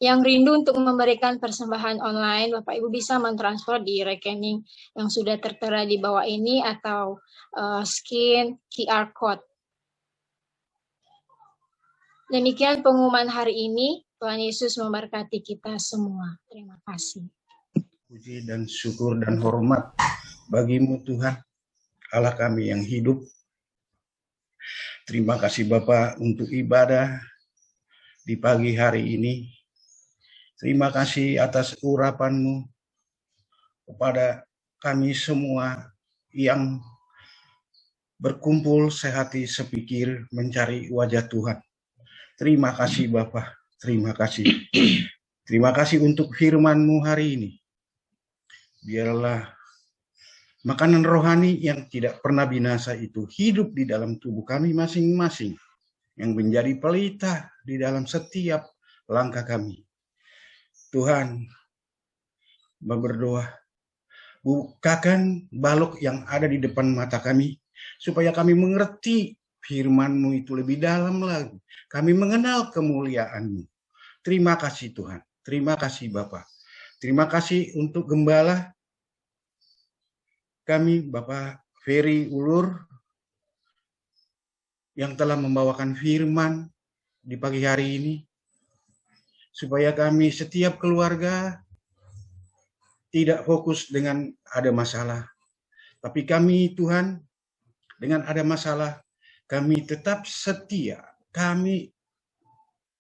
Yang rindu untuk memberikan persembahan online, Bapak Ibu bisa mentransfer di rekening yang sudah tertera di bawah ini atau scan QR code. Demikian pengumuman hari ini. Tuhan Yesus memberkati kita semua. Terima kasih. Puji dan syukur dan hormat bagimu Tuhan, Allah kami yang hidup. Terima kasih Bapa untuk ibadah di pagi hari ini. Terima kasih atas urapan-Mu kepada kami semua yang berkumpul sehati sepikir mencari wajah Tuhan. Terima kasih Bapa, terima kasih. Terima kasih untuk firman-Mu hari ini. Biarlah makanan rohani yang tidak pernah binasa itu hidup di dalam tubuh kami masing-masing, yang menjadi pelita di dalam setiap langkah kami. Tuhan, berdoa, bukakan balok yang ada di depan mata kami, supaya kami mengerti firman-Mu itu lebih dalam lagi. Kami mengenal kemuliaan-Mu. Terima kasih Tuhan. Terima kasih Bapak. Terima kasih untuk gembala kami, Bapak Ferry Ulur, yang telah membawakan firman di pagi hari ini, supaya kami setiap keluarga tidak fokus dengan ada masalah. Tapi kami Tuhan, dengan ada masalah, kami tetap setia. Kami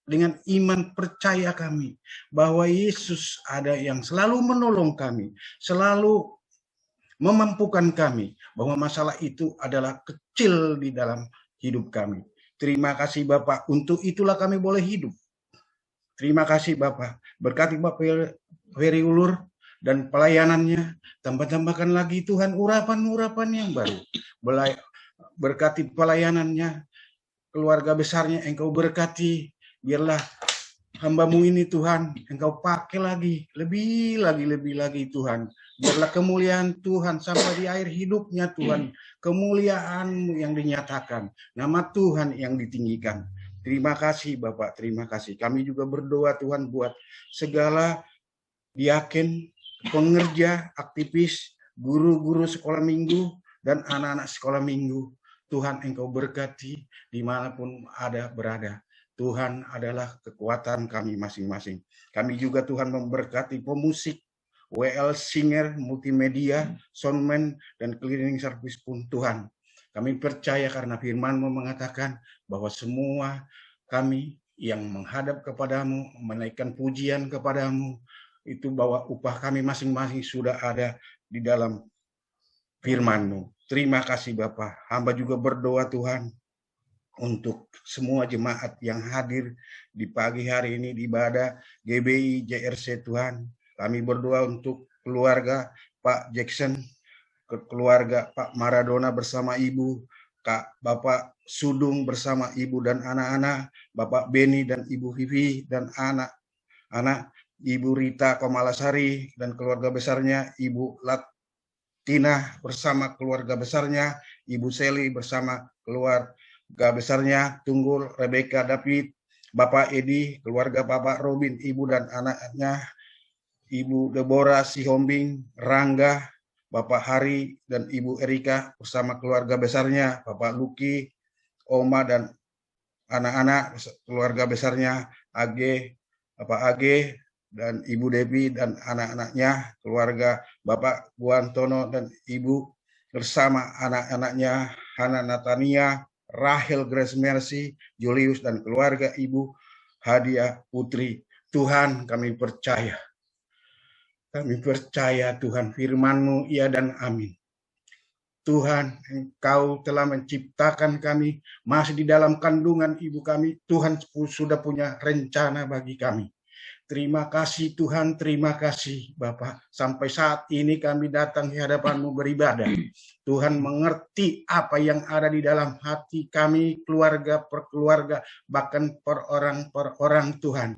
dengan iman percaya kami bahwa Yesus ada yang selalu menolong kami, selalu memampukan kami, bahwa masalah itu adalah kecil di dalam hidup kami. Terima kasih Bapak, untuk itulah kami boleh hidup. Terima kasih Bapak, berkati Bapak Ferry Ulur dan pelayanannya, tambah-tambahkan lagi Tuhan urapan-urapan yang baru. Berkati pelayanannya, keluarga besarnya Engkau berkati, biarlah hamba-Mu ini Tuhan, Engkau pakai lagi, lebih lagi Tuhan. Biarlah kemuliaan Tuhan sampai di akhir hidupnya Tuhan. Kemuliaan-Mu yang dinyatakan, nama Tuhan yang ditinggikan. Terima kasih Bapak, terima kasih. Kami juga berdoa Tuhan buat segala diaken, pengerja, aktivis, guru-guru sekolah minggu, dan anak-anak sekolah minggu. Tuhan Engkau berkati dimanapun ada berada. Tuhan adalah kekuatan kami masing-masing. Kami juga Tuhan memberkati pemusik, WL Singer, multimedia, soundman, dan cleaning service pun Tuhan. Kami percaya karena firman-Mu mengatakan bahwa semua kami yang menghadap kepadamu, menaikkan pujian kepadamu, itu bahwa upah kami masing-masing sudah ada di dalam firman-Mu. Terima kasih Bapak. Hamba juga berdoa Tuhan untuk semua jemaat yang hadir di pagi hari ini di ibadah GBI JRC Tuhan. Kami berdoa untuk keluarga Pak Jackson, keluarga Pak Maradona bersama Ibu, Bapak Sudung bersama Ibu dan anak-anak, Bapak Beni dan Ibu Vivi dan anak-anak, Ibu Rita Komalasari dan keluarga besarnya, Ibu Latina bersama keluarga besarnya, Ibu Seli bersama keluarga besarnya, Tunggul, Rebecca, David, Bapak Edi, keluarga Bapak Robin, Ibu dan anaknya, Ibu Deborah Sihombing, Rangga, Bapak Hari dan Ibu Erika bersama keluarga besarnya, Bapak Luki, Oma dan anak-anak keluarga besarnya, Age, Bapak Age dan Ibu Devi dan anak-anaknya, keluarga Bapak Guantono dan Ibu bersama anak-anaknya, Hana Natania, Rahel Grace Mercy, Julius dan keluarga Ibu Hadiah Putri. Tuhan kami percaya. Kami percaya Tuhan firman-Mu iya dan amin. Tuhan Engkau telah menciptakan kami masih di dalam kandungan ibu kami. Tuhan sudah punya rencana bagi kami. Terima kasih Tuhan, terima kasih Bapak. Sampai saat ini kami datang di hadapan-Mu beribadah. Tuhan mengerti apa yang ada di dalam hati kami, keluarga per keluarga, bahkan per orang Tuhan.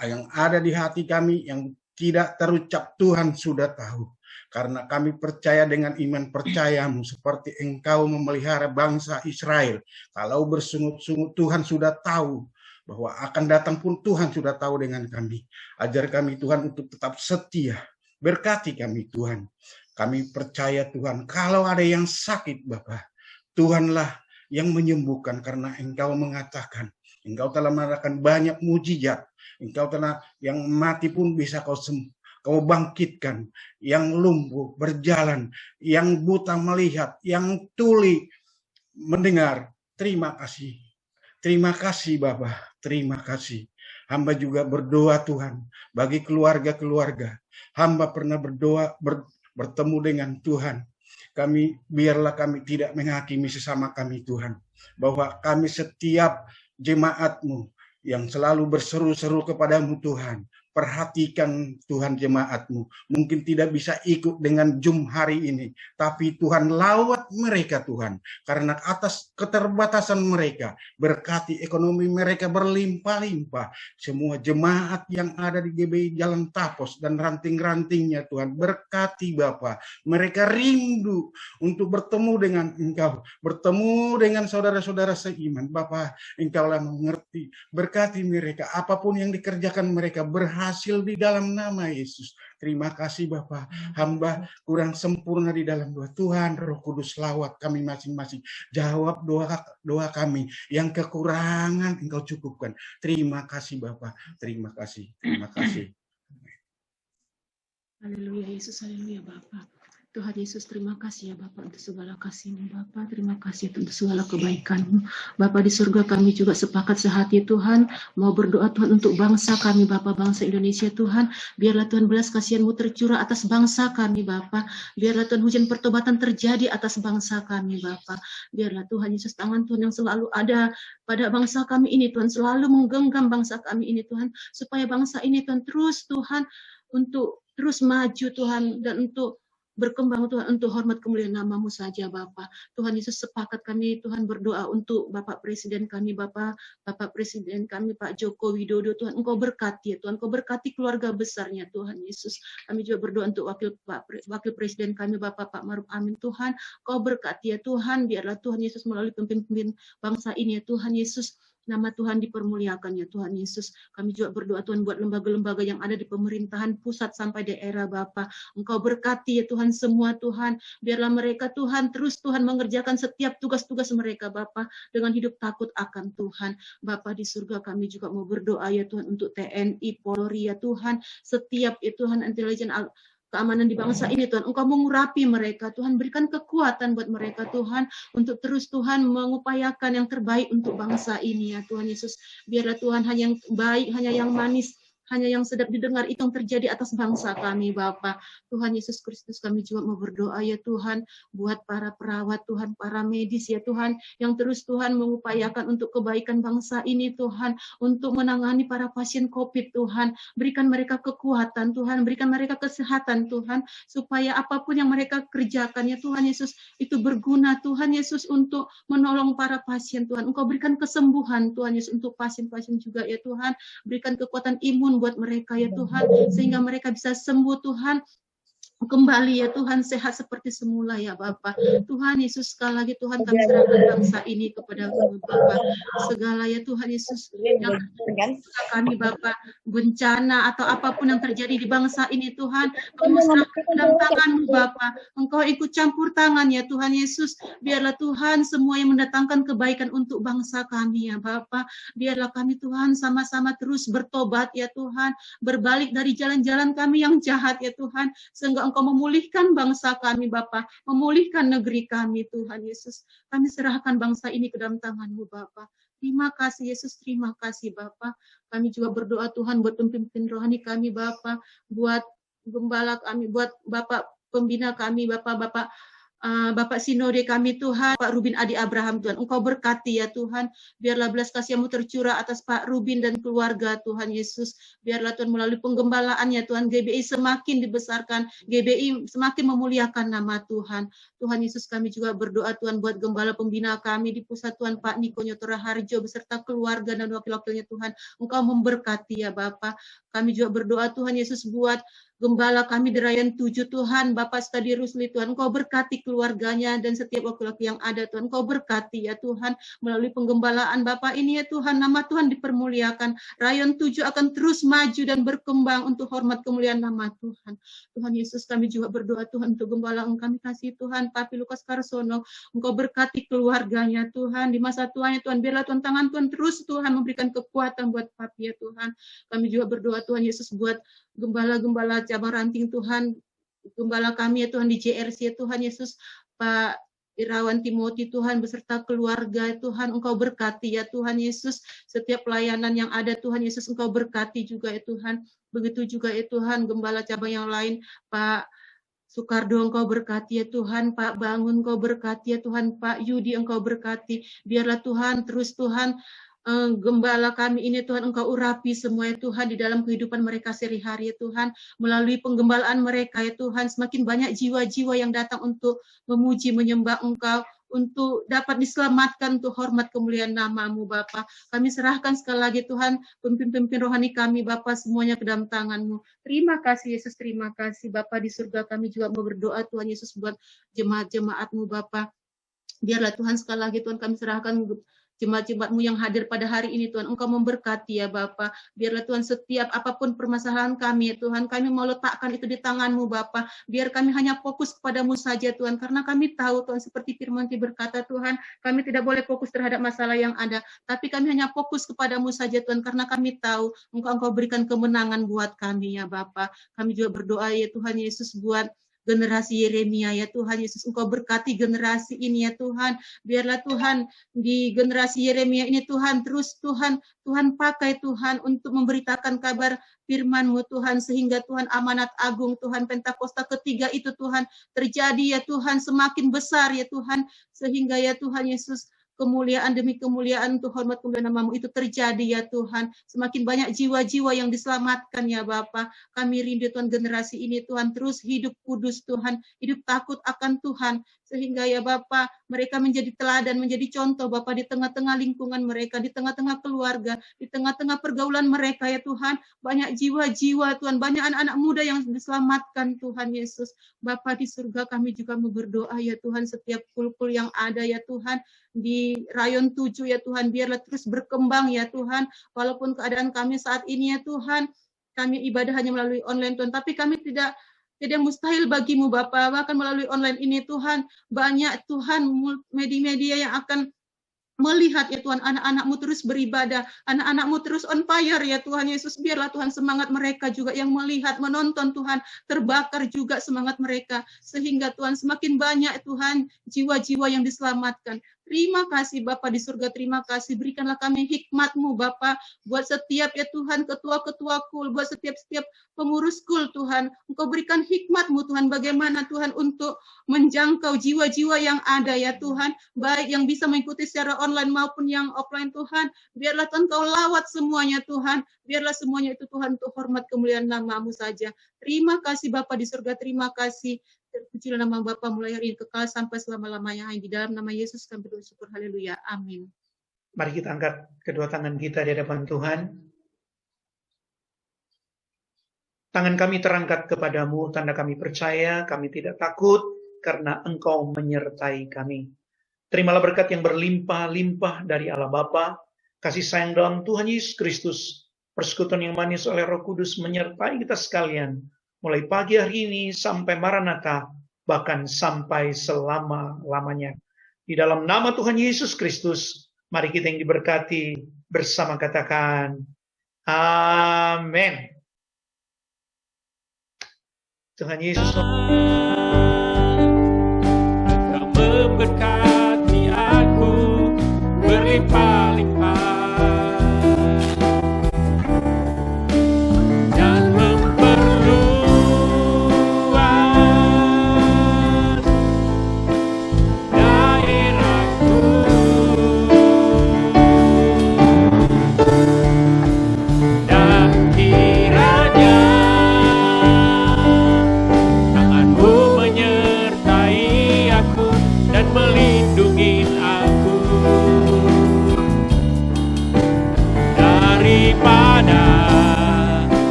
Yang ada di hati kami yang tidak terucap Tuhan sudah tahu. Karena kami percaya dengan iman percaya-Mu seperti Engkau memelihara bangsa Israel. Kalau bersungut-sungut Tuhan sudah tahu. Bahwa akan datang pun Tuhan sudah tahu dengan kami. Ajar kami Tuhan untuk tetap setia. Berkati kami Tuhan. Kami percaya Tuhan, kalau ada yang sakit Bapak, Tuhanlah yang menyembuhkan karena Engkau mengatakan, Engkau telah melakukan banyak mujizat. Engkau telah yang mati pun bisa Kau bangkitkan, yang lumpuh berjalan, yang buta melihat, yang tuli mendengar. Terima kasih. Terima kasih Bapak, terima kasih. Hamba juga berdoa Tuhan bagi keluarga-keluarga. Hamba pernah berdoa bertemu dengan Tuhan. Biarlah kami tidak menghakimi sesama kami Tuhan. Bahwa kami setiap jemaat-Mu yang selalu berseru-seru kepadamu Tuhan. perhatikan Tuhan jemaat-Mu. Mungkin tidak bisa ikut dengan Zoom hari ini, tapi Tuhan lawat mereka Tuhan. Karena atas keterbatasan mereka, berkati ekonomi mereka berlimpah-limpah. Semua jemaat yang ada di GBI Jalan Tapos dan ranting-rantingnya Tuhan, berkati Bapa. Mereka rindu untuk bertemu dengan Engkau, bertemu dengan saudara-saudara seiman. Bapa, Engkaulah mengerti. Berkati mereka, apapun yang dikerjakan mereka berhasil di dalam nama Yesus. Terima kasih Bapa, hamba kurang sempurna di dalam doa. Tuhan Roh Kudus lawat kami masing-masing. Jawab doa kami, yang kekurangan Engkau cukupkan. Terima kasih Bapa, terima kasih, terima kasih. Haleluya Yesus, haleluya Bapa. Tuhan Yesus, terima kasih ya Bapak untuk segala kasih-Mu Bapak. Terima kasih untuk segala kebaikan-Mu. Bapak di surga, kami juga sepakat sehati Tuhan, mau berdoa Tuhan untuk bangsa kami Bapak, bangsa Indonesia Tuhan. Biarlah Tuhan belas kasihan-Mu tercurah atas bangsa kami Bapak. Biarlah Tuhan hujan pertobatan terjadi atas bangsa kami Bapak. Biarlah Tuhan Yesus, tangan Tuhan yang selalu ada pada bangsa kami ini Tuhan, selalu menggenggam bangsa kami ini Tuhan, supaya bangsa ini Tuhan terus Tuhan untuk terus maju Tuhan, dan untuk berkembang Tuhan, untuk hormat kemuliaan nama-Mu saja Bapa. Tuhan Yesus, sepakat kami Tuhan berdoa untuk Bapak Presiden kami Bapak Presiden kami Pak Joko Widodo Tuhan. Engkau berkati ya Tuhan, Engkau berkati keluarga besarnya Tuhan Yesus. Kami juga berdoa untuk Wakil Presiden kami Bapak Pak Maruf Amin Tuhan. Engkau berkati ya Tuhan, biarlah Tuhan Yesus melalui pemimpin bangsa ini ya Tuhan Yesus, nama Tuhan dipermuliakan ya Tuhan Yesus. Kami juga berdoa Tuhan buat lembaga-lembaga yang ada di pemerintahan pusat sampai daerah Bapa. Engkau berkati ya Tuhan semua Tuhan. Biarlah mereka Tuhan terus Tuhan mengerjakan setiap tugas-tugas mereka Bapa dengan hidup takut akan Tuhan. Bapa di surga, kami juga mau berdoa ya Tuhan untuk TNI, Polri ya Tuhan. Setiap ya Tuhan intelijen keamanan di bangsa ini Tuhan, Engkau mengurapi mereka Tuhan, berikan kekuatan buat mereka Tuhan, untuk terus Tuhan mengupayakan yang terbaik untuk bangsa ini ya Tuhan Yesus. Biarlah Tuhan hanya yang baik, hanya yang manis, hanya yang sedap didengar itu yang terjadi atas bangsa kami Bapa. Tuhan Yesus Kristus, kami juga mau berdoa ya Tuhan buat para perawat Tuhan, para medis ya Tuhan, yang terus Tuhan mengupayakan untuk kebaikan bangsa ini Tuhan, untuk menangani para pasien COVID Tuhan. Berikan mereka kekuatan Tuhan, berikan mereka kesehatan Tuhan, supaya apapun yang mereka kerjakan ya Tuhan Yesus itu berguna Tuhan Yesus untuk menolong para pasien Tuhan. Engkau berikan kesembuhan Tuhan Yesus untuk pasien-pasien juga ya Tuhan. Berikan kekuatan imun buat mereka ya Tuhan, sehingga mereka bisa sembuh Tuhan, kembali ya Tuhan, sehat seperti semula ya Bapa. Tuhan Yesus, sekali lagi Tuhan kami serahkan bangsa ini kepada Bapa. Segala ya Tuhan Yesus yang kami Bapa, bencana atau apapun yang terjadi di bangsa ini Tuhan, kami serahkan dalam tangan-Mu Bapa. Engkau ikut campur tangan ya Tuhan Yesus. Biarlah Tuhan semua yang mendatangkan kebaikan untuk bangsa kami ya Bapa. Biarlah kami Tuhan sama-sama terus bertobat ya Tuhan, berbalik dari jalan-jalan kami yang jahat ya Tuhan, sehingga Engkau memulihkan bangsa kami Bapa, memulihkan negeri kami Tuhan Yesus. Kami serahkan bangsa ini ke dalam tangan-Mu Bapa. Terima kasih Yesus, terima kasih Bapa. Kami juga berdoa Tuhan buat pemimpin rohani kami Bapa, buat gembala kami, buat Bapak pembina kami Bapak Bapak Sinode kami Tuhan, Pak Rubin Adi Abraham Tuhan. Engkau berkati ya Tuhan. Biarlah belas kasih-Mu tercurah atas Pak Rubin dan keluarga Tuhan Yesus. Biarlah Tuhan melalui penggembalaannya Tuhan, GBI semakin dibesarkan, GBI semakin memuliakan nama Tuhan. Tuhan Yesus, kami juga berdoa Tuhan buat gembala pembina kami di pusat Tuhan, Pak Niko Nyotora Harjo beserta keluarga dan wakil-wakilnya Tuhan. Engkau memberkati ya Bapa. Kami juga berdoa Tuhan Yesus buat gembala kami di Rayon 7 Tuhan, Bapak Stadi Rusli Tuhan, Engkau berkati keluarganya dan setiap wakil-wakil yang ada Tuhan, Engkau berkati ya Tuhan, melalui penggembalaan Bapak ini ya Tuhan, nama Tuhan dipermuliakan, Rayon 7 akan terus maju dan berkembang untuk hormat kemuliaan nama Tuhan. Tuhan Yesus, kami juga berdoa Tuhan untuk gembala yang kami kasih Tuhan, Papi Lukas Karsono, Engkau berkati keluarganya Tuhan, di masa tuanya Tuhan, biarlah Tuhan tangan Tuhan terus Tuhan memberikan kekuatan buat Papi ya Tuhan. Kami juga berdoa Tuhan Yesus buat gembala-gembala cabang ranting Tuhan, gembala kami ya Tuhan di JRC ya Tuhan Yesus, Pak Irawan Timothy Tuhan beserta keluarga Tuhan, Engkau berkati ya Tuhan Yesus, setiap pelayanan yang ada Tuhan Yesus Engkau berkati juga ya Tuhan. Begitu juga ya Tuhan gembala cabang yang lain, Pak Soekardo Engkau berkati ya Tuhan, Pak Bangun Engkau berkati ya Tuhan, Pak Yudi Engkau berkati. Biarlah Tuhan terus Tuhan gembala kami ini Tuhan, Engkau urapi semua ya Tuhan di dalam kehidupan mereka sehari-hari ya Tuhan, melalui penggembalaan mereka ya Tuhan, semakin banyak jiwa-jiwa yang datang untuk memuji menyembah Engkau, untuk dapat diselamatkan untuk hormat kemuliaan nama-Mu Bapa. Kami serahkan sekali lagi Tuhan pemimpin-pemimpin rohani kami Bapa semuanya ke dalam tangan-Mu. Terima kasih Yesus, terima kasih Bapa di surga. Kami juga mau berdoa Tuhan Yesus buat jemaat-jemaat-Mu Bapa. Biarlah Tuhan sekali lagi Tuhan kami serahkan jemaat-jemaat-Mu yang hadir pada hari ini Tuhan, Engkau memberkati ya Bapa. Biarlah Tuhan setiap apapun permasalahan kami ya Tuhan, kami mau letakkan itu di tangan-Mu Bapa. Biar kami hanya fokus kepada-Mu saja Tuhan, karena kami tahu Tuhan seperti firman-Mu berkata Tuhan, kami tidak boleh fokus terhadap masalah yang ada, tapi kami hanya fokus kepada-Mu saja Tuhan, karena kami tahu Engkau berikan kemenangan buat kami ya Bapa. Kami juga berdoa ya Tuhan Yesus buat generasi Yeremia ya Tuhan Yesus, Engkau berkati generasi ini ya Tuhan. Biarlah Tuhan di generasi Yeremia ini Tuhan terus Tuhan pakai Tuhan untuk memberitakan kabar firman-Mu Tuhan, sehingga Tuhan amanat agung Tuhan Pentakosta ketiga itu Tuhan terjadi ya Tuhan, semakin besar ya Tuhan, sehingga ya Tuhan Yesus kemuliaan demi kemuliaan untuk hormat kemuliaan nama-Mu itu terjadi ya Tuhan. Semakin banyak jiwa-jiwa yang diselamatkan ya Bapa. Kami rindu Tuhan generasi ini Tuhan terus hidup kudus Tuhan, hidup takut akan Tuhan, sehingga ya Bapa mereka menjadi teladan, menjadi contoh Bapa di tengah-tengah lingkungan mereka, di tengah-tengah keluarga, di tengah-tengah pergaulan mereka ya Tuhan. Banyak jiwa-jiwa Tuhan, banyak anak-anak muda yang diselamatkan Tuhan Yesus. Bapa di surga kami juga mau berdoa ya Tuhan, setiap kul-kul yang ada ya Tuhan di rayon 7 ya Tuhan, biarlah terus berkembang ya Tuhan, walaupun keadaan kami saat ini ya Tuhan, kami ibadah hanya melalui online Tuhan, tapi kami tidak mustahil bagimu Bapa, bahkan melalui online ini Tuhan, banyak Tuhan media-media yang akan melihat ya Tuhan, anak-anak-Mu terus beribadah, anak-anak-Mu terus on fire ya Tuhan Yesus. Biarlah Tuhan semangat mereka juga yang melihat, menonton Tuhan, terbakar juga semangat mereka, sehingga Tuhan semakin banyak Tuhan jiwa-jiwa yang diselamatkan. Terima kasih Bapa di surga, terima kasih. Berikanlah kami hikmat-Mu Bapa, buat setiap ya Tuhan ketua-ketua kul, buat setiap pengurus kul Tuhan. Engkau berikan hikmat-Mu Tuhan, bagaimana Tuhan untuk menjangkau jiwa-jiwa yang ada ya Tuhan, baik yang bisa mengikuti secara online maupun yang offline Tuhan. Biarlah Tuhan Kau lawat semuanya Tuhan, biarlah semuanya itu Tuhan untuk hormat kemuliaan nama-Mu saja. Terima kasih Bapa di surga, terima kasih. Terpujilah nama Bapa mulai hari ini kekal sampai selama-lamanya. Di dalam nama Yesus kami bersyukur. Haleluya. Amin. Mari kita angkat kedua tangan kita di hadapan Tuhan. Tangan kami terangkat kepadamu, tanda kami percaya, kami tidak takut, karena Engkau menyertai kami. Terimalah berkat yang berlimpah-limpah dari Allah Bapa, kasih sayang dalam Tuhan Yesus Kristus, persekutuan yang manis oleh Roh Kudus menyertai kita sekalian, mulai pagi hari ini sampai Maranatha, bahkan sampai selama-lamanya. Di dalam nama Tuhan Yesus Kristus, mari kita yang diberkati bersama katakan, amin. Tuhan Yesus Engkau memberkati aku berlimpah-limpah.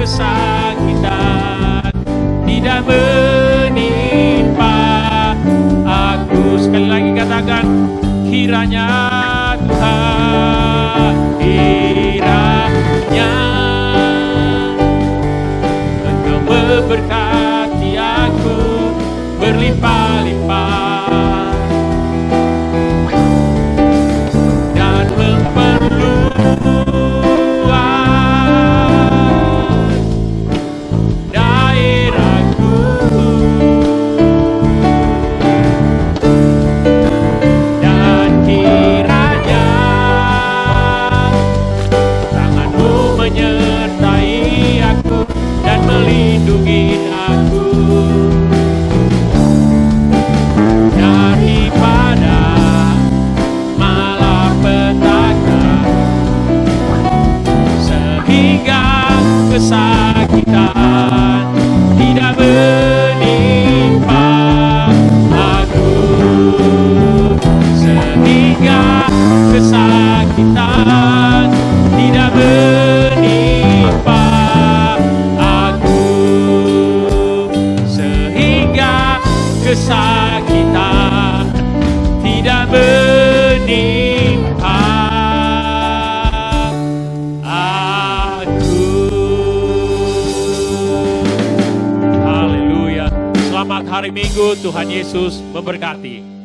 Kesakitan tidak menimpa aku. Sekali lagi katakan, kiranya Tuhan, kiranya Engkau memberkati aku berlimpah-limpah dan melindungi aku. kesakitan tidak menimpa aku, sehingga kesakitan tidak menimpa aku, sehingga kesakitan tidak menimpa aku. Haleluya. Selamat hari Minggu, Tuhan Yesus memberkati.